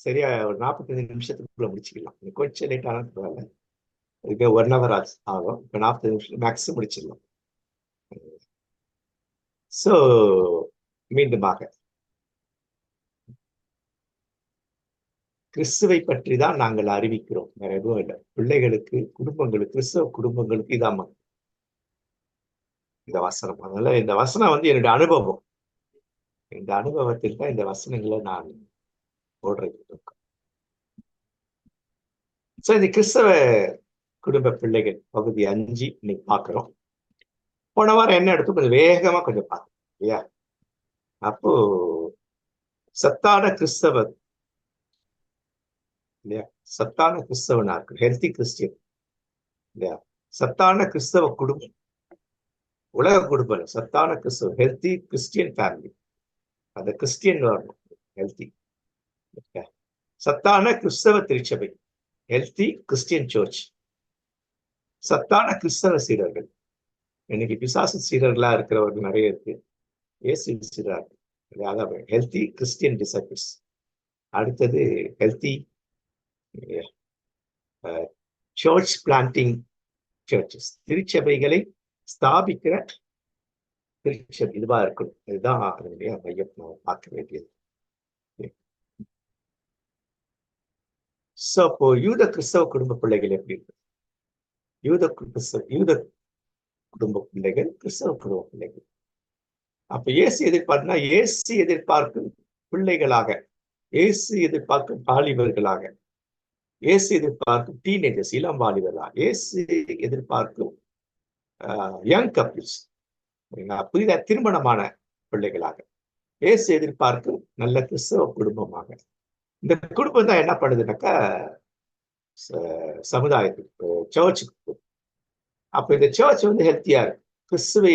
சரியா ஒரு 45 நிமிஷத்துக்குள்ள முடிச்சுக்கலாம். கொஞ்சம் லேட் ஆனாலும் பரவாயில்ல. இதுக்கு 1 ஹவர் ஆகும். இப்போ 40 நிமிஷம் மேக்ஸிமம் முடிச்சிடலாம். ஸோ மீண்டுமாக கிறிஸ்துவை பற்றி தான் நாங்கள் அறிவிக்கிறோம். வேற எதுவும் இல்லை. பிள்ளைகளுக்கு, குடும்பங்களுக்கு, கிறிஸ்தவ குடும்பங்களுக்கு இதான் இந்த வசனம். அதனால இந்த வசனம் வந்து என்னுடைய அனுபவம். இந்த அனுபவத்தில் தான் இந்த வசனங்களை நான் போடுறது. ஸோ இந்த கிறிஸ்தவ குடும்ப பிள்ளைகள் பகுதி 5 இன்னைக்கு பார்க்கிறோம். போன வாரம் என்ன எடுத்து கொஞ்சம் வேகமா கொஞ்சம் பார்த்தோம் இல்லையா? அப்போ சத்தான கிறிஸ்தவ இல்லையா? சத்தான கிறிஸ்தவனா இருக்கு, ஹெல்த்தி கிறிஸ்டியன் இல்லையா? சத்தான கிறிஸ்தவ குடும்பம், உலக குடும்பம், சத்தான கிறிஸ்தவ ஹெல்த்தி கிறிஸ்டியன் ஃபேமிலி. அந்த கிறிஸ்டியன் வரணும், ஹெல்த்தி. சத்தான கிறிஸ்தவ திருச்சபை, ஹெல்த்தி கிறிஸ்டியன் சர்ச். சத்தான கிறிஸ்தவ சீடர்கள். இன்னைக்கு பிசாசு சீடர்களா இருக்கிறவர்கள் நிறைய இருக்கு. இயேசு சீடர், அதாவது ஹெல்த்தி கிறிஸ்டியன் டிசைபிள்ஸ். அடுத்தது ஹெல்த்தி சர்ச் பிளான்டிங் சர்ச்சஸ், திருச்சபைகளை ஸ்தாபிக்கிற திருச்சபை இதுவா இருக்கணும். இதுதான் அதனுடைய மையம் நம்ம பார்க்க வேண்டியது. சோ இப்போ யூத கிறிஸ்தவ குடும்ப பிள்ளைகள் எப்படி இருக்கு? யூத குடும்ப பிள்ளைகள், கிறிஸ்தவ குடும்ப பிள்ளைகள். அப்ப இயேசு எதிர்பார்க்குன்னா, இயேசு எதிர்பார்க்கும் பிள்ளைகளாக, இயேசு எதிர்பார்க்கும் வாலிபர்களாக, இயேசு எதிர்பார்க்கும் டீனேஜர்ஸ், இளம் வாலிபர்களாக, இயேசு எதிர்பார்க்கும் யங் கப்பிள்ஸ், புதிதாக திருமணமான பிள்ளைகளாக, இயேசு எதிர்பார்க்கும் நல்ல கிறிஸ்தவ குடும்பமாக. இந்த குடும்பம் தான் என்ன பண்ணுதுனாக்கா சமுதாயத்துக்கு, சர்ச்சுக்கு. அப்ப இந்த சர்ச் வந்து ஹெல்த்தியா இருக்கு. கிறிஸ்து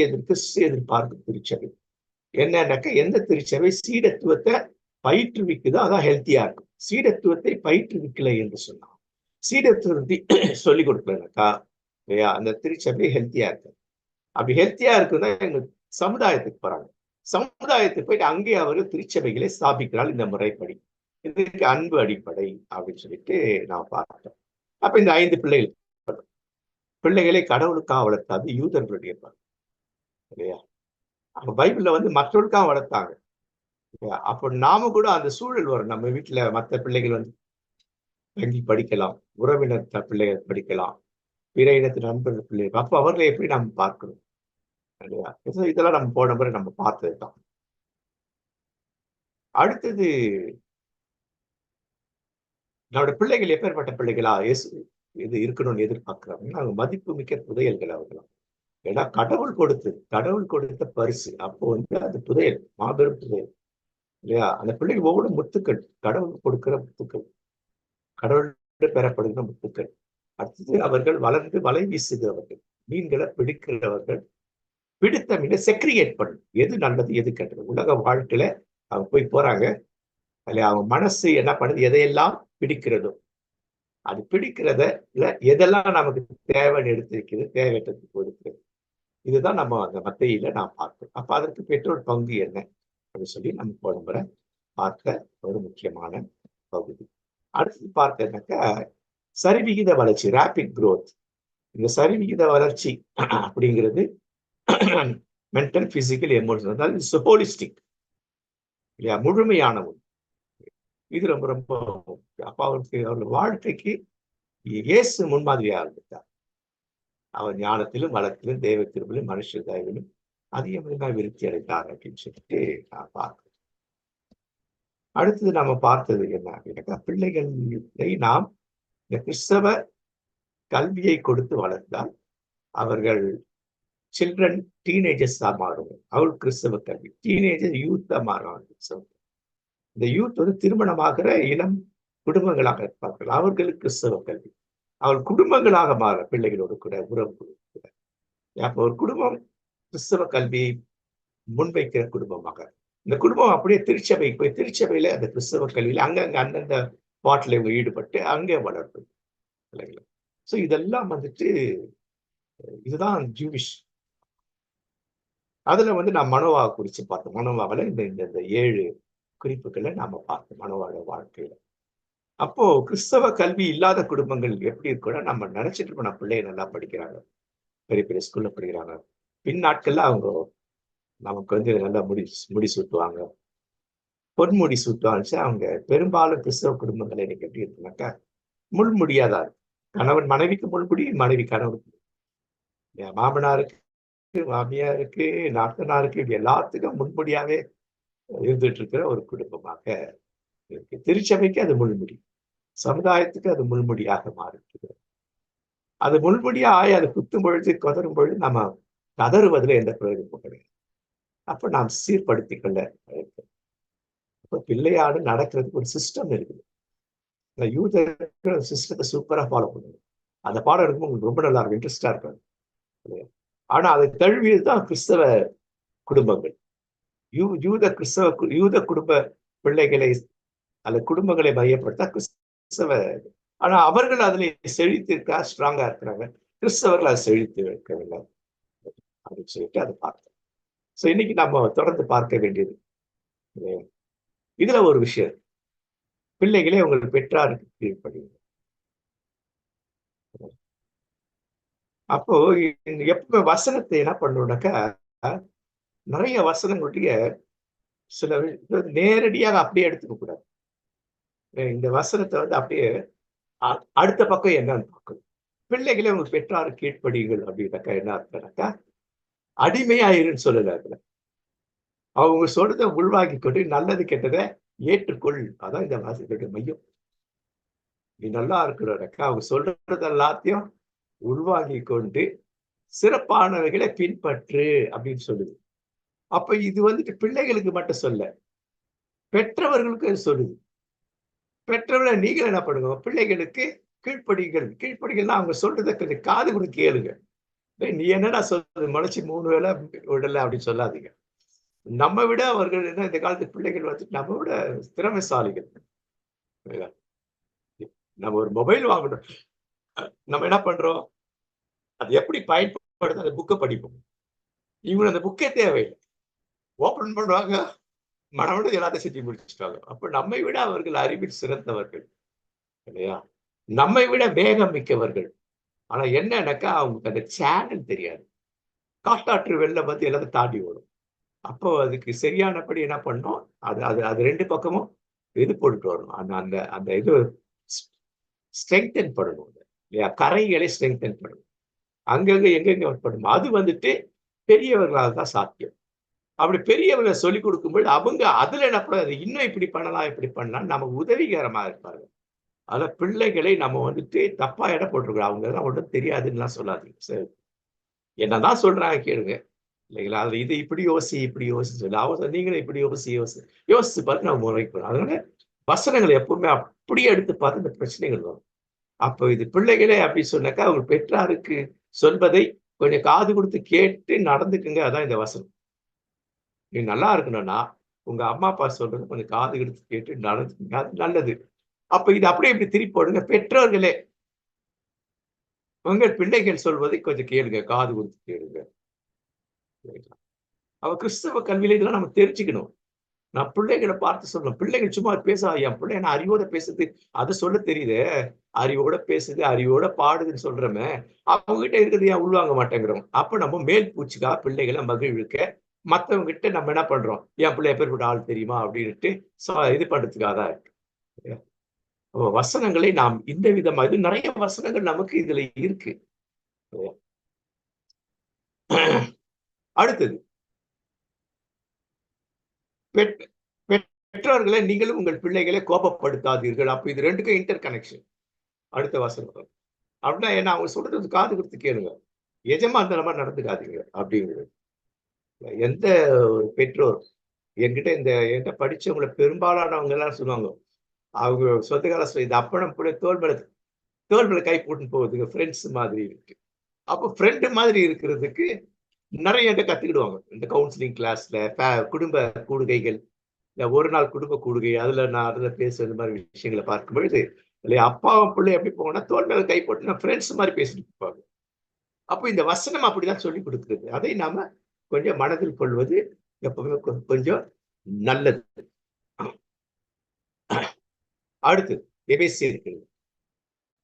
எதிர்பார்க்கும் திருச்சபை என்னன்னாக்க, எந்த திருச்சபை சீடத்துவத்தை பயிற்றுவிக்குதோ அதான் ஹெல்த்தியா இருக்கும். சீடத்துவத்தை பயிற்றுவிக்கலை என்று சொன்னான், சீடத்துவத்தை சொல்லிக் கொடுக்கலனாக்கா இல்லையா, அந்த திருச்சபை ஹெல்த்தியா இருக்கு. அப்படி ஹெல்த்தியா இருக்குன்னா எங்க சமுதாயத்துக்கு போறாங்க. சமுதாயத்துக்கு போயிட்டு அங்கே அவர்கள் திருச்சபைகளை ஸ்தாபிக்கிறாள் இந்த முறைப்படி. இதுக்கு அன்பு அடிப்படை அப்படின்னு சொல்லிட்டு நான் பார்த்தோம். அப்ப இந்த 5 பிள்ளைகளை கடவுளுக்காக வளர்த்தாது யூதர்களுடைய இல்லையா? அவங்க பைபிள்ல வந்து மற்றவர்களுக்காக வளர்த்தாங்க. அப்ப நாம கூட அந்த சூழல் வரும். நம்ம வீட்டுல மற்ற பிள்ளைகள் வந்து தங்கி படிக்கலாம், உறவினர் பிள்ளைகள் படிக்கலாம், பிற இனத்து நண்பர்கள் பிள்ளைகள். அப்ப அவர்களை எப்படி நம்ம பார்க்கணும் இல்லையா? இதெல்லாம் நம்ம போன முறை நம்ம பார்த்ததுதான். அடுத்தது நம்மளோட பிள்ளைகள் எப்பேற்பட்ட பிள்ளைகளா இது இருக்கணும்னு எதிர்பார்க்கிறாங்கன்னா, அவங்க மதிப்பு மிக்க புதையல்கள் அவர்களாம். ஏன்னா கடவுள் கொடுத்த பரிசு. அப்போ வந்து அது புதையல், மாபெரும் புதையல் இல்லையா? அந்த பிள்ளைகள் ஒவ்வொரு முத்துக்கள், கடவுள் கொடுக்கிற முத்துக்கள், கடவுள் பெறப்படுகிற முத்துக்கள். அடுத்தது அவர்கள் வளர்ந்து வலை வீசுகிறவர்கள், மீன்களை பிடிக்கிறவர்கள், பிடித்த மீனை செக்ரிகேட் பண்ணும், எது நல்லது எது கெட்டது. உலக வாழ்க்கையில அவங்க போய் போறாங்க இல்லையா? அவங்க மனசு என்ன பண்ணுது, எதையெல்லாம் பிடிக்கிறதோ அது பிடிக்கிறத எதெல்லாம் நமக்கு தேவைன்னு எடுத்து வைக்கிறது, தேவையற்றதுக்கு கொடுக்கிறது. இதுதான் நம்ம அந்த மத்தியில நான் பார்த்தோம். அப்ப அதற்கு பெற்றோர் பங்கு என்ன அப்படின்னு சொல்லி நம்ம போன முறை பார்த்த ஒரு முக்கியமான பகுதி. அடுத்து பார்த்தேன்னாக்கா சரிவிகித வளர்ச்சி, ரேபிட் குரோத். இந்த சரிவிகித வளர்ச்சி அப்படிங்கிறது மென்டல், பிசிக்கல், எமோஷனல், அதாவது ஹோலிஸ்டிக் இல்லையா, முழுமையான ஒன்று. இது ரொம்ப ரொம்ப அப்ப அவருடைய வாழ்க்கைக்கு இயேசு முன்மாதிரியா இருந்துட்டார். அவர் ஞானத்திலும் வளத்திலும் தெய்வ கிருபையிலும் மனுஷ தயவிலும் அதிகமாக விருத்தி அடைந்தார் அப்படின்னு சொல்லிட்டு நான் பார்க்கிறேன். அடுத்தது நம்ம பார்த்தது என்ன அப்படின்னாக்கா, பிள்ளைகளை நாம் இந்த கிறிஸ்தவ கல்வியை கொடுத்து வளர்த்தால் அவர்கள் சில்ட்ரன் டீனேஜர்ஸா மாறுவாங்க. அவள் கிறிஸ்தவ கல்வி, டீனேஜர் யூத்தா மாறுவாங்க. இந்த யூத் வந்து திருமணமாகிற இளம் குடும்பங்களாக இருப்பார்கள். அவர்களுக்கு கிறிஸ்தவ கல்வி. அவள் குடும்பங்களாக மாற பிள்ளைகளோடு கூட உறவு கூட. அப்போ ஒரு குடும்பம் கிறிஸ்தவ கல்வியை முன்வைக்கிற குடும்பமாக, இந்த குடும்பம் அப்படியே திருச்சபைக்கு போய் திருச்சபையில அந்த கிறிஸ்தவ கல்வியில அங்கங்க அந்தந்த பாட்டில் ஈடுபட்டு அங்கே வளர்ப்பது பிள்ளைகளை. ஸோ இதெல்லாம் வந்துட்டு இதுதான் ஜூவிஷ். அதுல வந்து நான் மனோவா குறிச்சு பார்த்தோம். மனோவாவில் இந்த 7 குறிப்புகளை நாம பார்த்தோம் மனோவாட வாழ்க்கையில. அப்போ கிறிஸ்தவ கல்வி இல்லாத குடும்பங்கள் எப்படி இருக்கும்னா, நம்ம நினைச்சிட்டு இருப்போம் நம்ம பிள்ளைய நல்லா படிக்கிறாங்க, பெரிய பெரிய ஸ்கூல்ல படிக்கிறாங்க. பின் நாட்கள்ல அவங்க நமக்கு நல்லா முடி சூட்டுவாங்க, பொன்முடி சூட்டுவாங்க. அவங்க பெரும்பாலும் கிறிஸ்தவ குடும்பங்கள் எனக்கு எப்படி இருக்குனாக்கா, முள்முடியாதான் இருக்கு. கணவன் மனைவிக்கு முள்முடி, மனைவி கணவனுக்கு. மாமனாருக்கு, மாமியாருக்கு, நாத்தனாருக்கு, இது எல்லாத்துக்கும் முன்முடியாவே இருந்துட்டு இருக்கிற ஒரு குடும்பமாக இருக்கு. திருச்சபைக்கு அது முள்முடி, சமுதாயத்துக்கு அது முள்முடியாக மாறிட்டு. அது முள்முடியா ஆகி அது குத்தும் பொழுது, கொதரும் பொழுது நம்ம கதறுவதில் எந்த பிரயோஜனமும் கிடையாது. அப்ப நாம் சீர்படுத்திக் கொள்ள இப்ப பிள்ளையாடு நடக்கிறதுக்கு ஒரு சிஸ்டம் இருக்குது. இந்த யூத சிஸ்டத்தை சூப்பரா ஃபாலோ பண்ணுங்க. அந்த பாடம் இருக்கும் உங்களுக்கு ரொம்ப நல்லா இருக்கும், இன்ட்ரெஸ்டா இருக்கும். ஆனா அதை தழுவியதுதான் கிறிஸ்தவ குடும்பங்கள். யூத குடும்ப பிள்ளைகளை அல்லது குடும்பங்களை மையப்படுத்த கிறிஸ்தவ. ஆனா அவர்கள் அதில் செழித்து இருக்கா, ஸ்ட்ராங்கா இருக்கிறாங்க. கிறிஸ்தவர்கள் அதை செழித்து வைக்கவில்லை அப்படின்னு சொல்லிட்டு அதை பார்த்தோம். சோ இன்னைக்கு நம்ம தொடர்ந்து பார்க்க வேண்டியது இதுல ஒரு விஷயம், பிள்ளைகளே உங்கள் பெற்றாருக்கு கீழ்ப்படியுங்க. அப்போ எப்ப வசனத்தை என்ன பண்ணணும்னாக்கா, நிறைய வசனங்களுடைய சில நேரடியாக அப்படியே எடுத்துக்க கூடாது. இந்த வசனத்தை அப்படியே அடுத்த பக்கம் என்னன்னு பார்க்கணும். பிள்ளைகளே உங்க பெற்றாரு கீழ்ப்படிகள் அப்படின்னாக்கா என்ன அர்த்தம்னாக்கா, அடிமையாயிருன்னு சொல்லல. அதுல அவங்க சொல்றதை உள்வாங்கி கொண்டு நல்லது கெட்டதை ஏற்றுக்கொள். அதான் இந்த வாசகத்துடைய மையம். நீ நல்லா இருக்கிறாக்கா அவங்க சொல்றது எல்லாத்தையும் உள்வாங்கி கொண்டு சிறப்பானவைகளை பின்பற்று அப்படின்னு சொல்லுது. அப்ப இது பிள்ளைகளுக்கு மட்டும் சொல்ல, பெற்றவர்களுக்கு சொல்லுது. பெற்றவர்களை நீங்கள் என்ன பண்ணுங்க, பிள்ளைகளுக்கு கீழ்ப்படிகள். கீழ்ப்படிகள்னா அவங்க சொல்றதை கொஞ்சம் காது கூட கேளுங்க. நீ என்னடா சொல்றது, முளைச்சு 3 வேளை விடல அப்படின்னு சொல்லாதீங்க. நம்ம விட அவர்கள் என்ன, இந்த காலத்து பிள்ளைகள் நம்ம விட திறமைசாலிகள். நம்ம ஒரு மொபைல் வாங்கணும், நம்ம என்ன பண்றோம், அது எப்படி பயன்படுத்த அந்த புக்கை படிப்போம். இவங்க அந்த புக்கே தேவையில்லை, ஓபன் பண்ணுவாங்க, மனவிட எல்லாத்தையும் செஞ்சு முடிச்சுட்டாங்க. அப்ப நம்மை விட அவர்கள் அறிவில் சிறந்தவர்கள் இல்லையா, நம்மை விட வேகம் மிக்கவர்கள். ஆனா என்னன்னாக்கா அவங்களுக்கு அந்த சேனல் தெரியாது. காட்டாற்று வெள்ளம் எல்லாத்தையும் தாண்டி ஓடும். அப்போ அதுக்கு சரியானபடி என்ன பண்ணோம், அது அது அது 2 பக்கமும் இது போட்டுட்டு வரணும். அந்த அந்த அந்த இது ஸ்ட்ரெங்தன் பண்ணணும் இல்லையா, கரைகளை ஸ்ட்ரெங்தன் பண்ணணும். அங்கங்க எங்கெங்க பண்ணணும், அது பெரியவர்களால் தான் சாத்தியம். அப்படி பெரியவர்களை சொல்லிக் கொடுக்கும்போது அவங்க அதுல என்ன பண்ண, இன்னும் இப்படி பண்ணலாம் இப்படி பண்ணலாம் நமக்கு உதவிகரமா இருப்பாங்க. அதுல பிள்ளைகளை நம்ம தப்பா இடம் போட்டிருக்கிறோம். அவங்க எல்லாம் ஒன்றும் தெரியாதுன்னு சொல்லாதீங்க. சரி, என்னதான் சொல்றாங்க கேளுங்க இல்லைங்களா. அது இது இப்படி யோசி இப்படி யோசி சொல்லி அவங்க நீங்களும் இப்படி யோசிச்சு பார்த்து நம்ம முறைக்கணும். அதனால வசனங்களை எப்பவுமே அப்படியே எடுத்து பார்த்து இந்த பிரச்சனைகள் வரும். அப்போ இது பிள்ளைகளே அப்படி சொன்னாக்கா அவங்க பெற்றாருக்கு சொல்வதை கொஞ்சம் காது கொடுத்து கேட்டு நடந்துக்குங்க. அதான் இந்த வசனம். நீ நல்லா இருக்கணும்னா உங்க அம்மா அப்பா சொல்றது கொஞ்சம் காது கொடுத்து கேட்டு நடந்துக்குங்க, அது நல்லது. அப்ப இது அப்படியே இப்படி திருப்பி போடுங்க. பெற்றோர்களே உங்கள் பிள்ளைகள் சொல்வதை கொஞ்சம் கேளுங்க, காது கொடுத்து கேளுங்க. அவ கிறிஸ்தவ கல்வியில இதெல்லாம் நம்ம தெரிஞ்சுக்கணும். நான் பிள்ளைகளை பார்த்து சொல்லணும். பிள்ளைகள் சும்மா என் பிள்ளை என்ன அறிவோட பேசுது, அதை சொல்ல தெரியுது. அறிவோட பேசுது, அறிவோட பாடுதுன்னு சொல்றோமே, அவங்க கிட்ட இருக்கிறது ஏன் உள்வாங்க மாட்டேங்கிறோம். அப்ப நம்ம மேல் பூச்சிக்கா பிள்ளைகளை மகிழ்விக்க மத்தவங்க கிட்ட நம்ம என்ன பண்றோம், என் பிள்ளை எப்பேற்பட்ட ஆள் தெரியுமா அப்படின்ட்டு இது பண்றதுக்காக தான் இருக்கு. வசனங்களை நாம் இந்த விதமா, இது நிறைய வசனங்கள் நமக்கு இதுல இருக்கு. அடுத்தது, பெற்றோர்களை நீங்களும் உங்கள் பிள்ளைகளை கோபப்படுத்தாதீர்கள். அப்ப இது 2க்கும் இன்டர் கனெக்ஷன். அடுத்த வசனம் அப்படின்னா என்ன, அவங்க சொல்றது காது கொடுத்து கேளுங்க, எஜமாந்தனமா நடந்துக்காதீங்க அப்படிங்கிறது. எந்த ஒரு பெற்றோர் என்கிட்ட படிச்சவங்களை பெரும்பாலானவங்க எல்லாம் சொல்லுவாங்க, அவங்க சொந்த கால இது அப்பனம் கூட தோல் மேல கை போட்டுன்னு போகுதுங்க, ஃப்ரெண்ட்ஸ் மாதிரி இருக்கு. அப்போ ஃப்ரெண்டு மாதிரி இருக்கிறதுக்கு நிறைய கத்துக்கிடுவாங்க. இந்த கவுன்சிலிங் கிளாஸ்ல, குடும்ப கூடுகைகள், ஒரு நாள் குடும்ப கூடுகை, அதுல பேசுற இந்த மாதிரி விஷயங்களை பார்க்கும் பொழுது இல்லையா, அப்பாவும் பிள்ளை எப்படி போனா தோல் மேல கை போட்டு ஃப்ரெண்ட்ஸ் மாதிரி பேசிட்டு இருப்பாங்க. அப்போ இந்த வசனம் அப்படிதான் சொல்லி கொடுக்குறது. அதை நாம கொஞ்சம் மனதில் கொள்வது எப்பவுமே கொஞ்சம் நல்லது. அடுத்து, எபேசி இருக்கு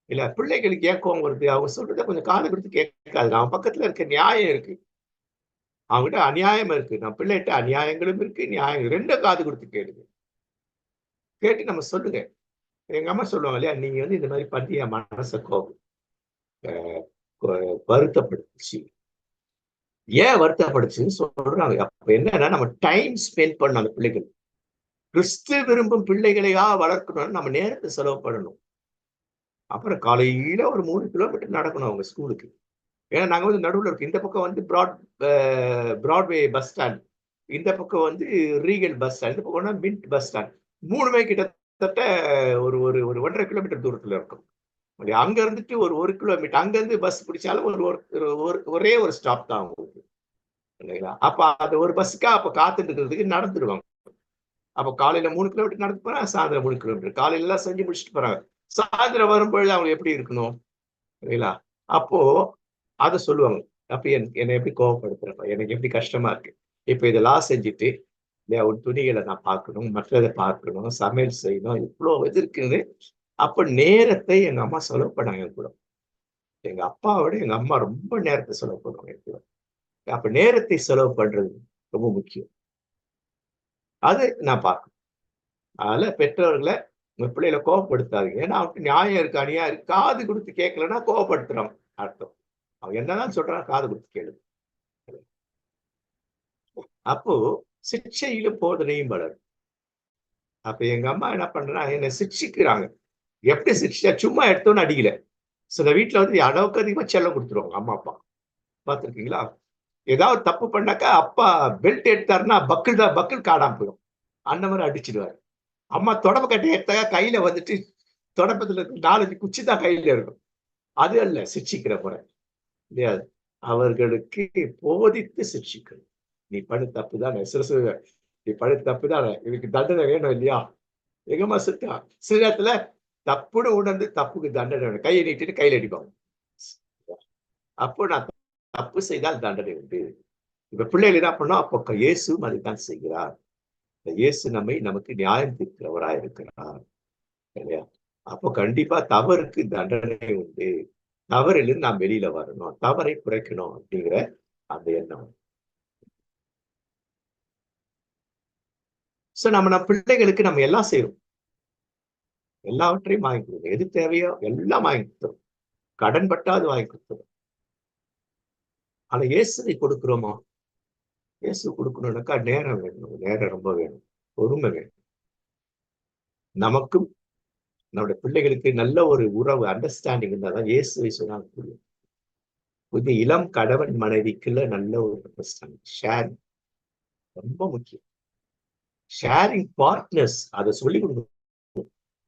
இல்ல. பிள்ளைகளுக்கு ஏன் கோவம் வருது? அவங்க சொல்றத கொஞ்சம் காது கொடுத்து கேட்காது. அவன் பக்கத்துல இருக்க நியாயம் இருக்கு, அவங்ககிட்ட அநியாயம் இருக்கு. நம்ம பிள்ளைகிட்ட அநியாயங்களும் இருக்கு, நியாயம் 2 காது கொடுத்து கேளுங்க. கேட்டு நம்ம சொல்லுங்க. எங்க அம்மா சொல்லுவாங்க இல்லையா, நீங்க இந்த மாதிரி பண்ணி என் மனசை வருத்தப்படுத்துச்சு. ஏன் வருத்தப்படுச்சுன்னு சொல்றாங்க. அப்ப என்னன்னா, நம்ம டைம் ஸ்பெண்ட் பண்ணணும் அந்த பிள்ளைகள். கிறிஸ்து விரும்பும் பிள்ளைகளையா வளர்க்கணும்னு நம்ம நேரத்தை செலவு பண்ணணும். அப்புறம் காலையில ஒரு 3 கிலோமீட்டர் நடக்கணும் அவங்க ஸ்கூலுக்கு. ஏன்னா நாங்க நடுவுல இருக்கோம். இந்த பக்கம் பிராட்வே பஸ் ஸ்டாண்ட், இந்த பக்கம் ரீகல் பஸ் ஸ்டாண்ட், இந்த பக்கம் மின்ட் பஸ் ஸ்டாண்ட். 3மே கிட்டத்தட்ட ஒரு ஒரு ஒரு 1.5 கிலோமீட்டர் தூரத்துல இருக்கும். அங்க இருந்துட்டு ஒரு 1 கிலோமீட்டர், அங்க இருந்து பஸ் பிடிச்சாலும் ஒரே ஒரு ஸ்டாப் தான் அவங்களுக்கு இல்லைங்களா. அப்ப அந்த ஒரு பஸ்ஸுக்கா அப்ப காத்துட்டு இருக்கிறதுக்கு நடந்துருவாங்க. அப்ப காலையில 3 கிலோமீட்டர் நடந்து போறாங்க, சாயந்தரம் 3 கிலோமீட்டர். காலையில எல்லாம் செஞ்சு முடிச்சுட்டு போறாங்க. சாயந்தரம் வரும்பொழுது அவங்க எப்படி இருக்கணும் இல்லைங்களா. அப்போ அத சொல்லுவாங்க. அப்ப என்னை எப்படி கோவப்படுத்துறப்ப, எனக்கு எப்படி கஷ்டமா இருக்கு. இப்ப இதெல்லாம் செஞ்சுட்டு இல்லையா, ஒரு துணிகளை நான் பார்க்கணும், மற்றதை பார்க்கணும், சமையல் செய்யணும், இவ்வளவு இது இருக்குது. அப்ப நேரத்தை எங்க அம்மா செலவு பண்ணாங்க கூட. எங்க அப்பாவோட எங்க அம்மா ரொம்ப நேரத்தை செலவு பண்ணுவாங்க என் கூட. அப்ப நேரத்தை செலவு பண்றது ரொம்ப முக்கியம். அது நான் பார்க்கணும். அதனால பெற்றோர்களை உங்க பிள்ளைகளை கோவப்படுத்தாதீங்க. ஏன்னா அவனுக்கு நியாயம் இருக்கு, அநியாயம் இருக்கு. காது கொடுத்து கேட்கலன்னா கோவப்படுத்துறோம் அர்த்தம். அவன் என்னதான் சொல்றான், காது கொடுத்து கேளு. அப்போ சிக்ஷையிலும் போதனையும் வளரும். அப்ப எங்க அம்மா என்ன பண்றாங்க, என்னை சிக்ஷிக்கிறாங்க. எப்படி சிக்ஷா, சும்மா எடுத்தோன்னு அடிக்கல. சில வீட்டுல அளவுக்கு அதிகமா செல்லம் கொடுத்துருவாங்க அம்மா அப்பா. பார்த்துருக்கீங்களா? ஏதாவது தப்பு பண்ணாக்கா அப்பா பெல்ட் எடுத்தாருன்னா பக்கிள் காணாம போயிடும். அந்த மாதிரி அடிச்சிடுவாரு. அம்மா தொடப்ப கட்டை எடுத்தாக்கா கையில தொடப்பத்துல 4-5 குச்சி தான் கையில இருக்கும். அது அல்ல சிக்ஷிக்கிற முறை இல்லையா. அவர்களுக்கு போதித்து சிக்ஷிக்கணும். நீ பண்ணு தப்பு தானே, நீ பண்ணு தப்பு தானே, இதுக்கு தண்டனை வேணும் இல்லையா. எங்கம்மா சுத்தா சில நேரத்துல தப்புன்னு உணர்ந்து தப்புக்கு தண்டனை வேணும். கையை நீட்டிட்டு கையில அடிப்பாங்க. அப்போ நான் தப்பு செய்தால் தண்டனை உண்டு. இப்ப பிள்ளைகள் என்ன பண்ணோம், அப்போ இயேசுவும் அதைத்தான் செய்கிறார். இயேசு நமக்கு நியாயம் தீர்க்கிறவராய் இருக்கிறார் இல்லையா. அப்போ கண்டிப்பா தவறுக்கு தண்டனை உண்டு. தவறிலிருந்து நாம் வெளியில வரணும், தவறை குறைக்கணும் அப்படிங்கிற அந்த எண்ணம். சோ நம்ம பிள்ளைகளுக்கு நம்ம எல்லாம் செய்யறோம். எல்லாவற்றையும் வாங்கி கொடுக்கணும். எது தேவையோ எல்லாம் வாங்கி கொடுத்துரும். கடன் பட்டாது வாங்கி கொடுத்துரும். ஆனா இயேசுவை கொடுக்கிறோமா? இயேசு கொடுக்கணும்னாக்கா நேரம் வேணும். நேரம் ரொம்ப வேணும். பொறுமை வேணும். நமக்கும் நம்முடைய பிள்ளைகளுக்கு நல்ல ஒரு உறவு, அண்டர்ஸ்டாண்டிங் இருந்தாதான் இயேசுவை சொன்னாங்க புரியும். கொஞ்சம் இளம் கணவன் மனைவிக்குள்ள நல்ல ஒரு அண்டர்ஸ்டாண்டிங், ஷேரிங் ரொம்ப முக்கியம். ஷேரிங் பார்ட்னர்ஸ், அதை சொல்லிக் கொடுக்கணும்.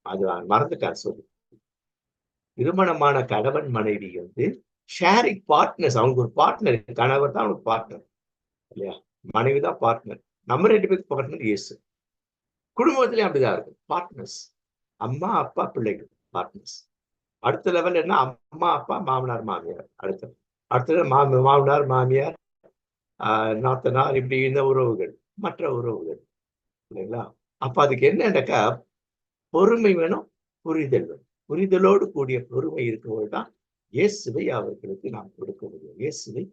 அது மறந்துட்டார் சொல்லி. திருமணமான கணவன் மனைவி ஷேரிங் பார்ட்னர்ஸ். அவங்க ஒரு பார்ட்னர், கணவர் தான் அவங்களுக்கு பார்ட்னர் இல்லையா, மனைவி தான் பார்ட்னர். நம்ம 2 பேருக்கு பார்ட்னர் இயேசு. குடும்பத்திலேயே அப்படிதான் இருக்கு, பார்ட்னர்ஸ். அம்மா அப்பா பிள்ளைகள் பார்ட்னர்ஸ். அடுத்த லெவல் என்ன, அம்மா அப்பா மாமனார் மாமியார். அடுத்தது மாமனார் மாமியார், நாத்தனார், இப்படி இந்த உறவுகள், மற்ற உறவுகள் இல்லைங்களா. அப்ப அதுக்கு என்னன்னாக்கா பொறுமை வேணும், புரிதல் வேணும். புரிதலோடு கூடிய பொறுமை இருக்கும்போது தான் இயேசுவை அவர்களுக்கு நாம் கொடுக்க முடியும், இயேசுவை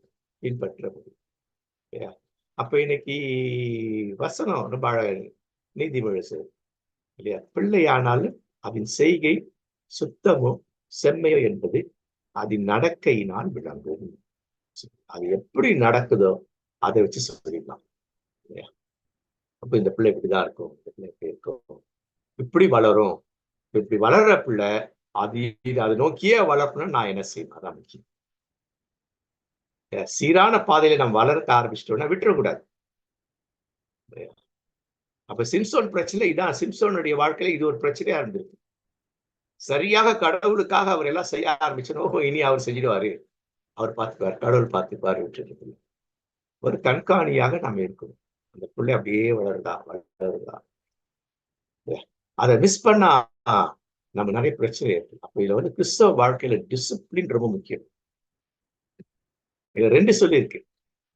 பின்பற்ற முடியும். அப்ப இன்னைக்கு வசனம் ரொம்ப நீதிமொழி இல்லையா, பிள்ளையானாலும் அதன் செய்கை சுத்தமோ செம்மையோ என்பது அதன் நடக்கையினால் விளங்கும். அது எப்படி நடக்குதோ அதை வச்சு சொல்லிடலாம் இல்லையா. அப்ப இந்த பிள்ளை இப்படிதான் இருக்கும், இந்த பிள்ளை இப்படி இருக்கும், இப்படி வளரும். இப்படி வளர்ற பிள்ளை அதை நோக்கியே வளர்க்கணும்னு நான் என்ன செய்யணும், அதான் முக்கியம். சீரான பாதையில நம்ம வளர்க்க ஆரம்பிச்சிட்டோம்னா விட்டுறக்கூடாது. அப்ப சிம்சோன் பிரச்சனை இதான். சிம்சோனுடைய வாழ்க்கையில இது ஒரு பிரச்சனையா இருந்திருக்கு. சரியாக கடவுளுக்காக அவர் எல்லாம் செய்ய ஆரம்பிச்சோம், இனி அவர் செஞ்சிடுவாரு, அவர் பார்த்துப்பாரு, கடவுள் பார்த்துப்பாரு விட்டுட்டு ஒரு கண்காணியாக நாம் இருக்கணும். அந்த பிள்ளை அப்படியே வளருதா. அதை மிஸ் பண்ணா நம்ம நிறைய பிரச்சனை இருக்கு. அப்ப இதுல கிறிஸ்தவ வாழ்க்கையில டிசிப்ளின் ரொம்ப முக்கியம். இதுல 2 சொல்லி இருக்கு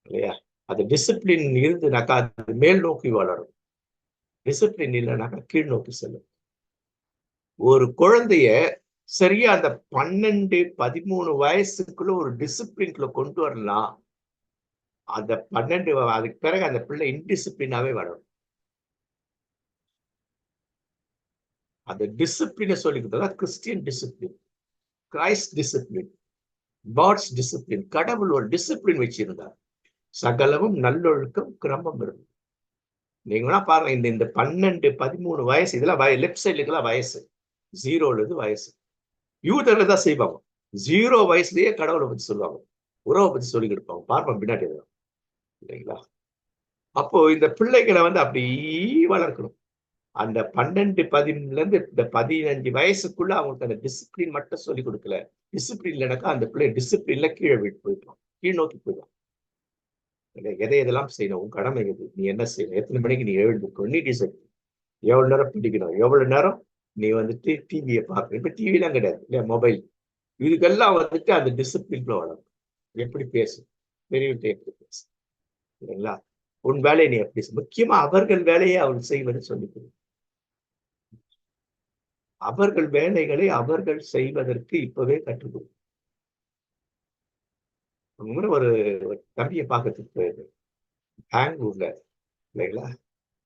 இல்லையா. அது டிசிப்ளின் இருந்துனாக்கா அது மேல் நோக்கி வளரும், டிசிப்ளின் இல்லைனாக்கா கீழ் நோக்கி செல்லும். ஒரு குழந்தைய சரியா அந்த 12, 13 வயசுக்குள்ள ஒரு டிசிப்ளின்குள்ள கொண்டு வரலாம். அந்த 12 அதுக்கு பிறகு அந்த பிள்ளை இன்டிசிப்ளினாவே வளரும். அந்த டிசிப்ளின சொல்லிக் கொடுத்தா Christian discipline, Christ discipline, God's discipline. கடவுள் ஒரு டிசிப்ளின் வச்சிருந்தார். சகலமும் நல்லொழுக்கம் கிரமம் இருக்கும். நீங்க வேணா பாருங்க, இந்த இந்த 12, 13 வயசு இதெல்லாம் லெஃப்ட் சைடுல வயசு. 0ல இருந்து வயசு. யூதர்கள் தான் செய்வாங்க. 0 வயசுலயே கடவுளை பத்தி சொல்லுவாங்க. உறவை பத்தி சொல்லிக் கொடுப்பாங்க. பார்ப்போம் பின்னாடி இல்லைங்களா? அப்போ இந்த பிள்ளைகளை வந்து அப்படி வளர்க்கணும். அந்த 12, 10ல இருந்து இந்த 15 வயசுக்குள்ள அவங்களுக்கு அந்த டிசிப்ளின் மட்டும் சொல்லிக் கொடுக்கல. டிசிப்ளின் இல்லைனாக்கா அந்த பிள்ளை டிசிப்ளின்ல கீழே விட்டு போயிடும். கீழ் நோக்கி போயிடும். எதை எதெல்லாம் செய்யணும், உன் கடமை எது, நீ என்ன செய்யணும், எத்தனை மணிக்கு நீ எழுந்திருக்கணும், நீ டிசைட். எவ்வளவு நேரம் பிடிக்கணும், எவ்வளவு நேரம் நீ வந்துட்டு டிவியை பார்க்கணும். இப்ப டிவி எல்லாம் கிடையாது இல்லையா, மொபைல். இதுக்கெல்லாம் வந்துட்டு அந்த டிசிப்ளின்ல வளரும். எப்படி பேசு, பெரியவர்கிட்ட எப்படி பேசு, இல்லைங்களா? உன் வேலையை நீ எப்படி முக்கியமா அவர்கள் வேலையை அவர்கள் செய்வது சொல்லிக் கொடு. அவர்கள் வேலைகளை அவர்கள் செய்வதற்கு இப்பவே கற்றுக் கொடு. ஒரு தம்பியை பார்க்கறதுக்கு போயிருந்தேன் பெங்களூர்ல, இல்லைங்களா?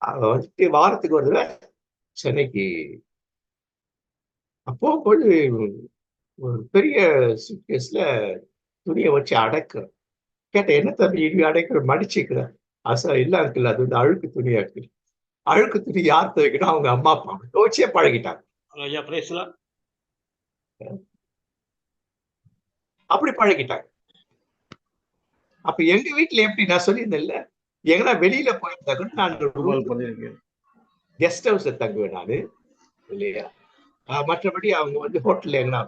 அவ வந்துட்டு வாரத்துக்கு ஒரு தடவை சென்னைக்கு. அப்போ போய் ஒரு பெரிய சூட்கேஸ்ல துணியை வச்சு அடைக்கிறேன். கேட்டேன், என்ன தம்பி இது அடைக்கிற, மடிச்சுக்கிற? அசா இல்ல இருக்குல்ல, அது வந்து அழுக்கு துணியா இருக்கு. அழுக்கு துணி யார் துவைக்கணும்? அவங்க அம்மா அப்பா துவைச்சே பழகிட்டாங்க. அப்படி பழகிட்டாங்க. அப்ப எங்க வீட்டுல எப்படி நான் சொல்லியிருந்தேன்ல, எங்கன்னா வெளியில போயிருந்தா கூட நான் கெஸ்ட் ஹவுஸ்ல தங்குவேன் நானு, இல்லையா? மற்றபடி அவங்க வந்து ஹோட்டல்ல எங்கன்னா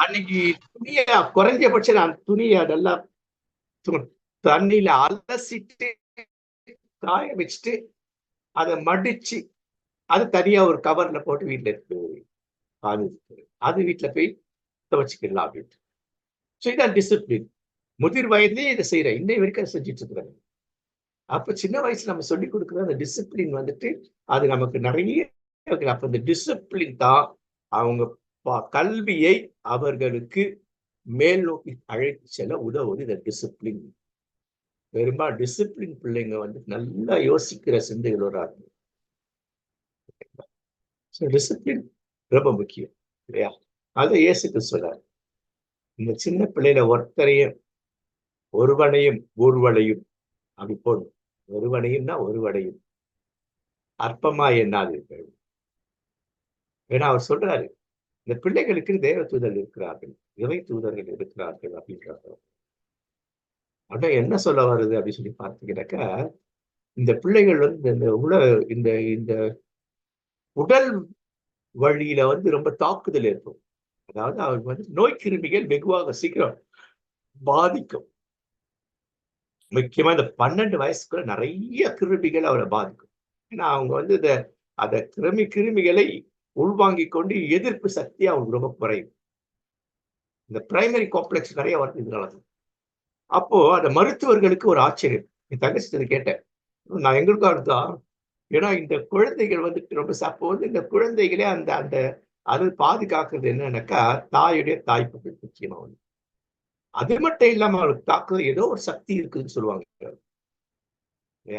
அன்னைக்கு துணிய குறைஞ்சபட்சம் நான் துணியை அதெல்லாம் தண்ணியில அலசிட்டு காய வச்சுட்டு அதை மடிச்சு அது தனியா ஒரு கவர்ல போட்டு வீட்டுல இருக்கு அது வீட்டுல போய் துவச்சுக்கலாம் அப்படின்ட்டு. ஸோ இதான் டிசிப்ளின். முதிர் வயதிலேயே இதை செய்யறேன், இன்னை வரைக்கும் செஞ்சுட்டு இருக்கிறேன். அப்ப சின்ன வயசுல நம்ம சொல்லிக் கொடுக்குற அந்த டிசிப்ளின் வந்துட்டு அது நமக்கு நிறைய. அப்ப இந்த டிசிப்ளின் தான் அவங்க கல்வியை அவர்களுக்கு மேல் நோக்கி அழைத்து செல்ல உதவுவது இந்த டிசிப்ளின். பெரும்பாலும் டிசிப்ளின் பிள்ளைங்க வந்து நல்லா யோசிக்கிற சிந்தைகளோட இருக்கும். டிசிப்ளின் ரொம்ப முக்கியம், இல்லையா? அதை இயேசுக்கு சொல்றார், இந்த சின்ன பிள்ளையில ஒருவனையும் ஒருவனையும் அப்படி போடணும். ஒருவனையும்னா ஒருவனையும் அற்பமா எண்ணாதீர்கள். ஏன்னா அவர் சொல்றாரு, இந்த பிள்ளைகளுக்கு தேவ தூதர் இருக்கிறார்கள், இறை தூதர்கள் இருக்கிறார்கள் அப்படின்றாங்க. ஆனா என்ன சொல்ல வருது அப்படின்னு சொல்லி பார்த்தீங்கன்னாக்கா, இந்த பிள்ளைகள் வந்து இந்த இந்த உடல் வழியில வந்து ரொம்ப தாக்குதல் இருக்கும். அதாவது அவருக்கு வந்து நோய் கிருமிகள் வெகுவாக சீக்கிரம் பாதிக்கும். முக்கியமா இந்த 12 வயசுக்குள்ள நிறைய கிருமிகள் அவரை பாதிக்கும். ஏன்னா அவங்க வந்து அந்த கிருமிகளை உள்வாங்கிக் கொண்டு எதிர்ப்பு சக்தி அவங்களுக்கு ரொம்ப குறையும். இந்த பிரைமரி காம்ப்ளெக்ஸ் நிறைய வருது இதனால. அப்போ அந்த மருத்துவர்களுக்கு ஒரு ஆச்சரியம். என் தங்கச்சி கேட்டேன், நான் எங்களுக்கும் அதுதான். ஏன்னா இந்த குழந்தைகள் வந்துட்டு ரொம்ப அப்போ வந்து இந்த குழந்தைகளே அந்த அந்த அது பாதுகாக்கிறது என்னன்னாக்கா தாயுடைய தாய்ப்பது முக்கியமா வந்து. அது மட்டும் இல்லாம அவளுக்கு தாக்குறது ஏதோ ஒரு சக்தி இருக்குதுன்னு சொல்லுவாங்க.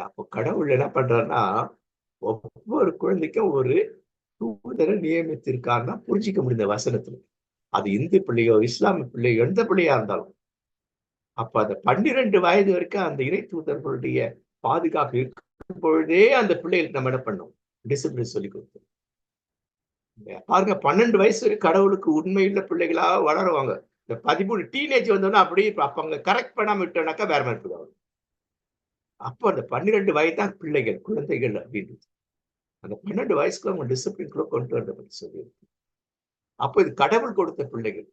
அப்போ கடவுள் என்ன பண்றாருன்னா, ஒவ்வொரு குழந்தைக்கும் ஒரு தூதரை நியமித்திருக்காருன்னா புரிஞ்சிக்க முடிந்த வசனத்துல. அது இந்து பிள்ளையோ இஸ்லாமிய பிள்ளையோ எந்த பிள்ளையா இருந்தாலும். அப்ப அந்த 12 வயது வரைக்கும் அந்த இறை தூதர்களுடைய பாதுகாப்பு இருக்கும் பொழுதே அந்த பிள்ளைகளுக்கு நம்ம என்ன பண்ணோம், டிசிப்ளின் சொல்லி கொடுத்தோம். பாருங்க, 12 வயசு வரைக்கும் கடவுளுக்கு உண்மையுள்ள பிள்ளைகளா வளருவாங்க. இந்த 13 டீனேஜ் வந்தோன்னா அப்படியே அப்ப அவங்க கரெக்ட் பண்ணாம விட்டோம்னாக்கா வேற மாதிரி போயிடுவாங்க. அப்போ அந்த 12 வயது தான் பிள்ளைகள், குழந்தைகள் அப்படின்றது. அந்த 12 வயசுக்குள்ள அவங்க டிசிப்ளின்குள்ள கொண்டு வரத பத்தி சொல்லியிருக்கு. அப்போ இது கடவுள் கொடுத்த பிள்ளைகள்.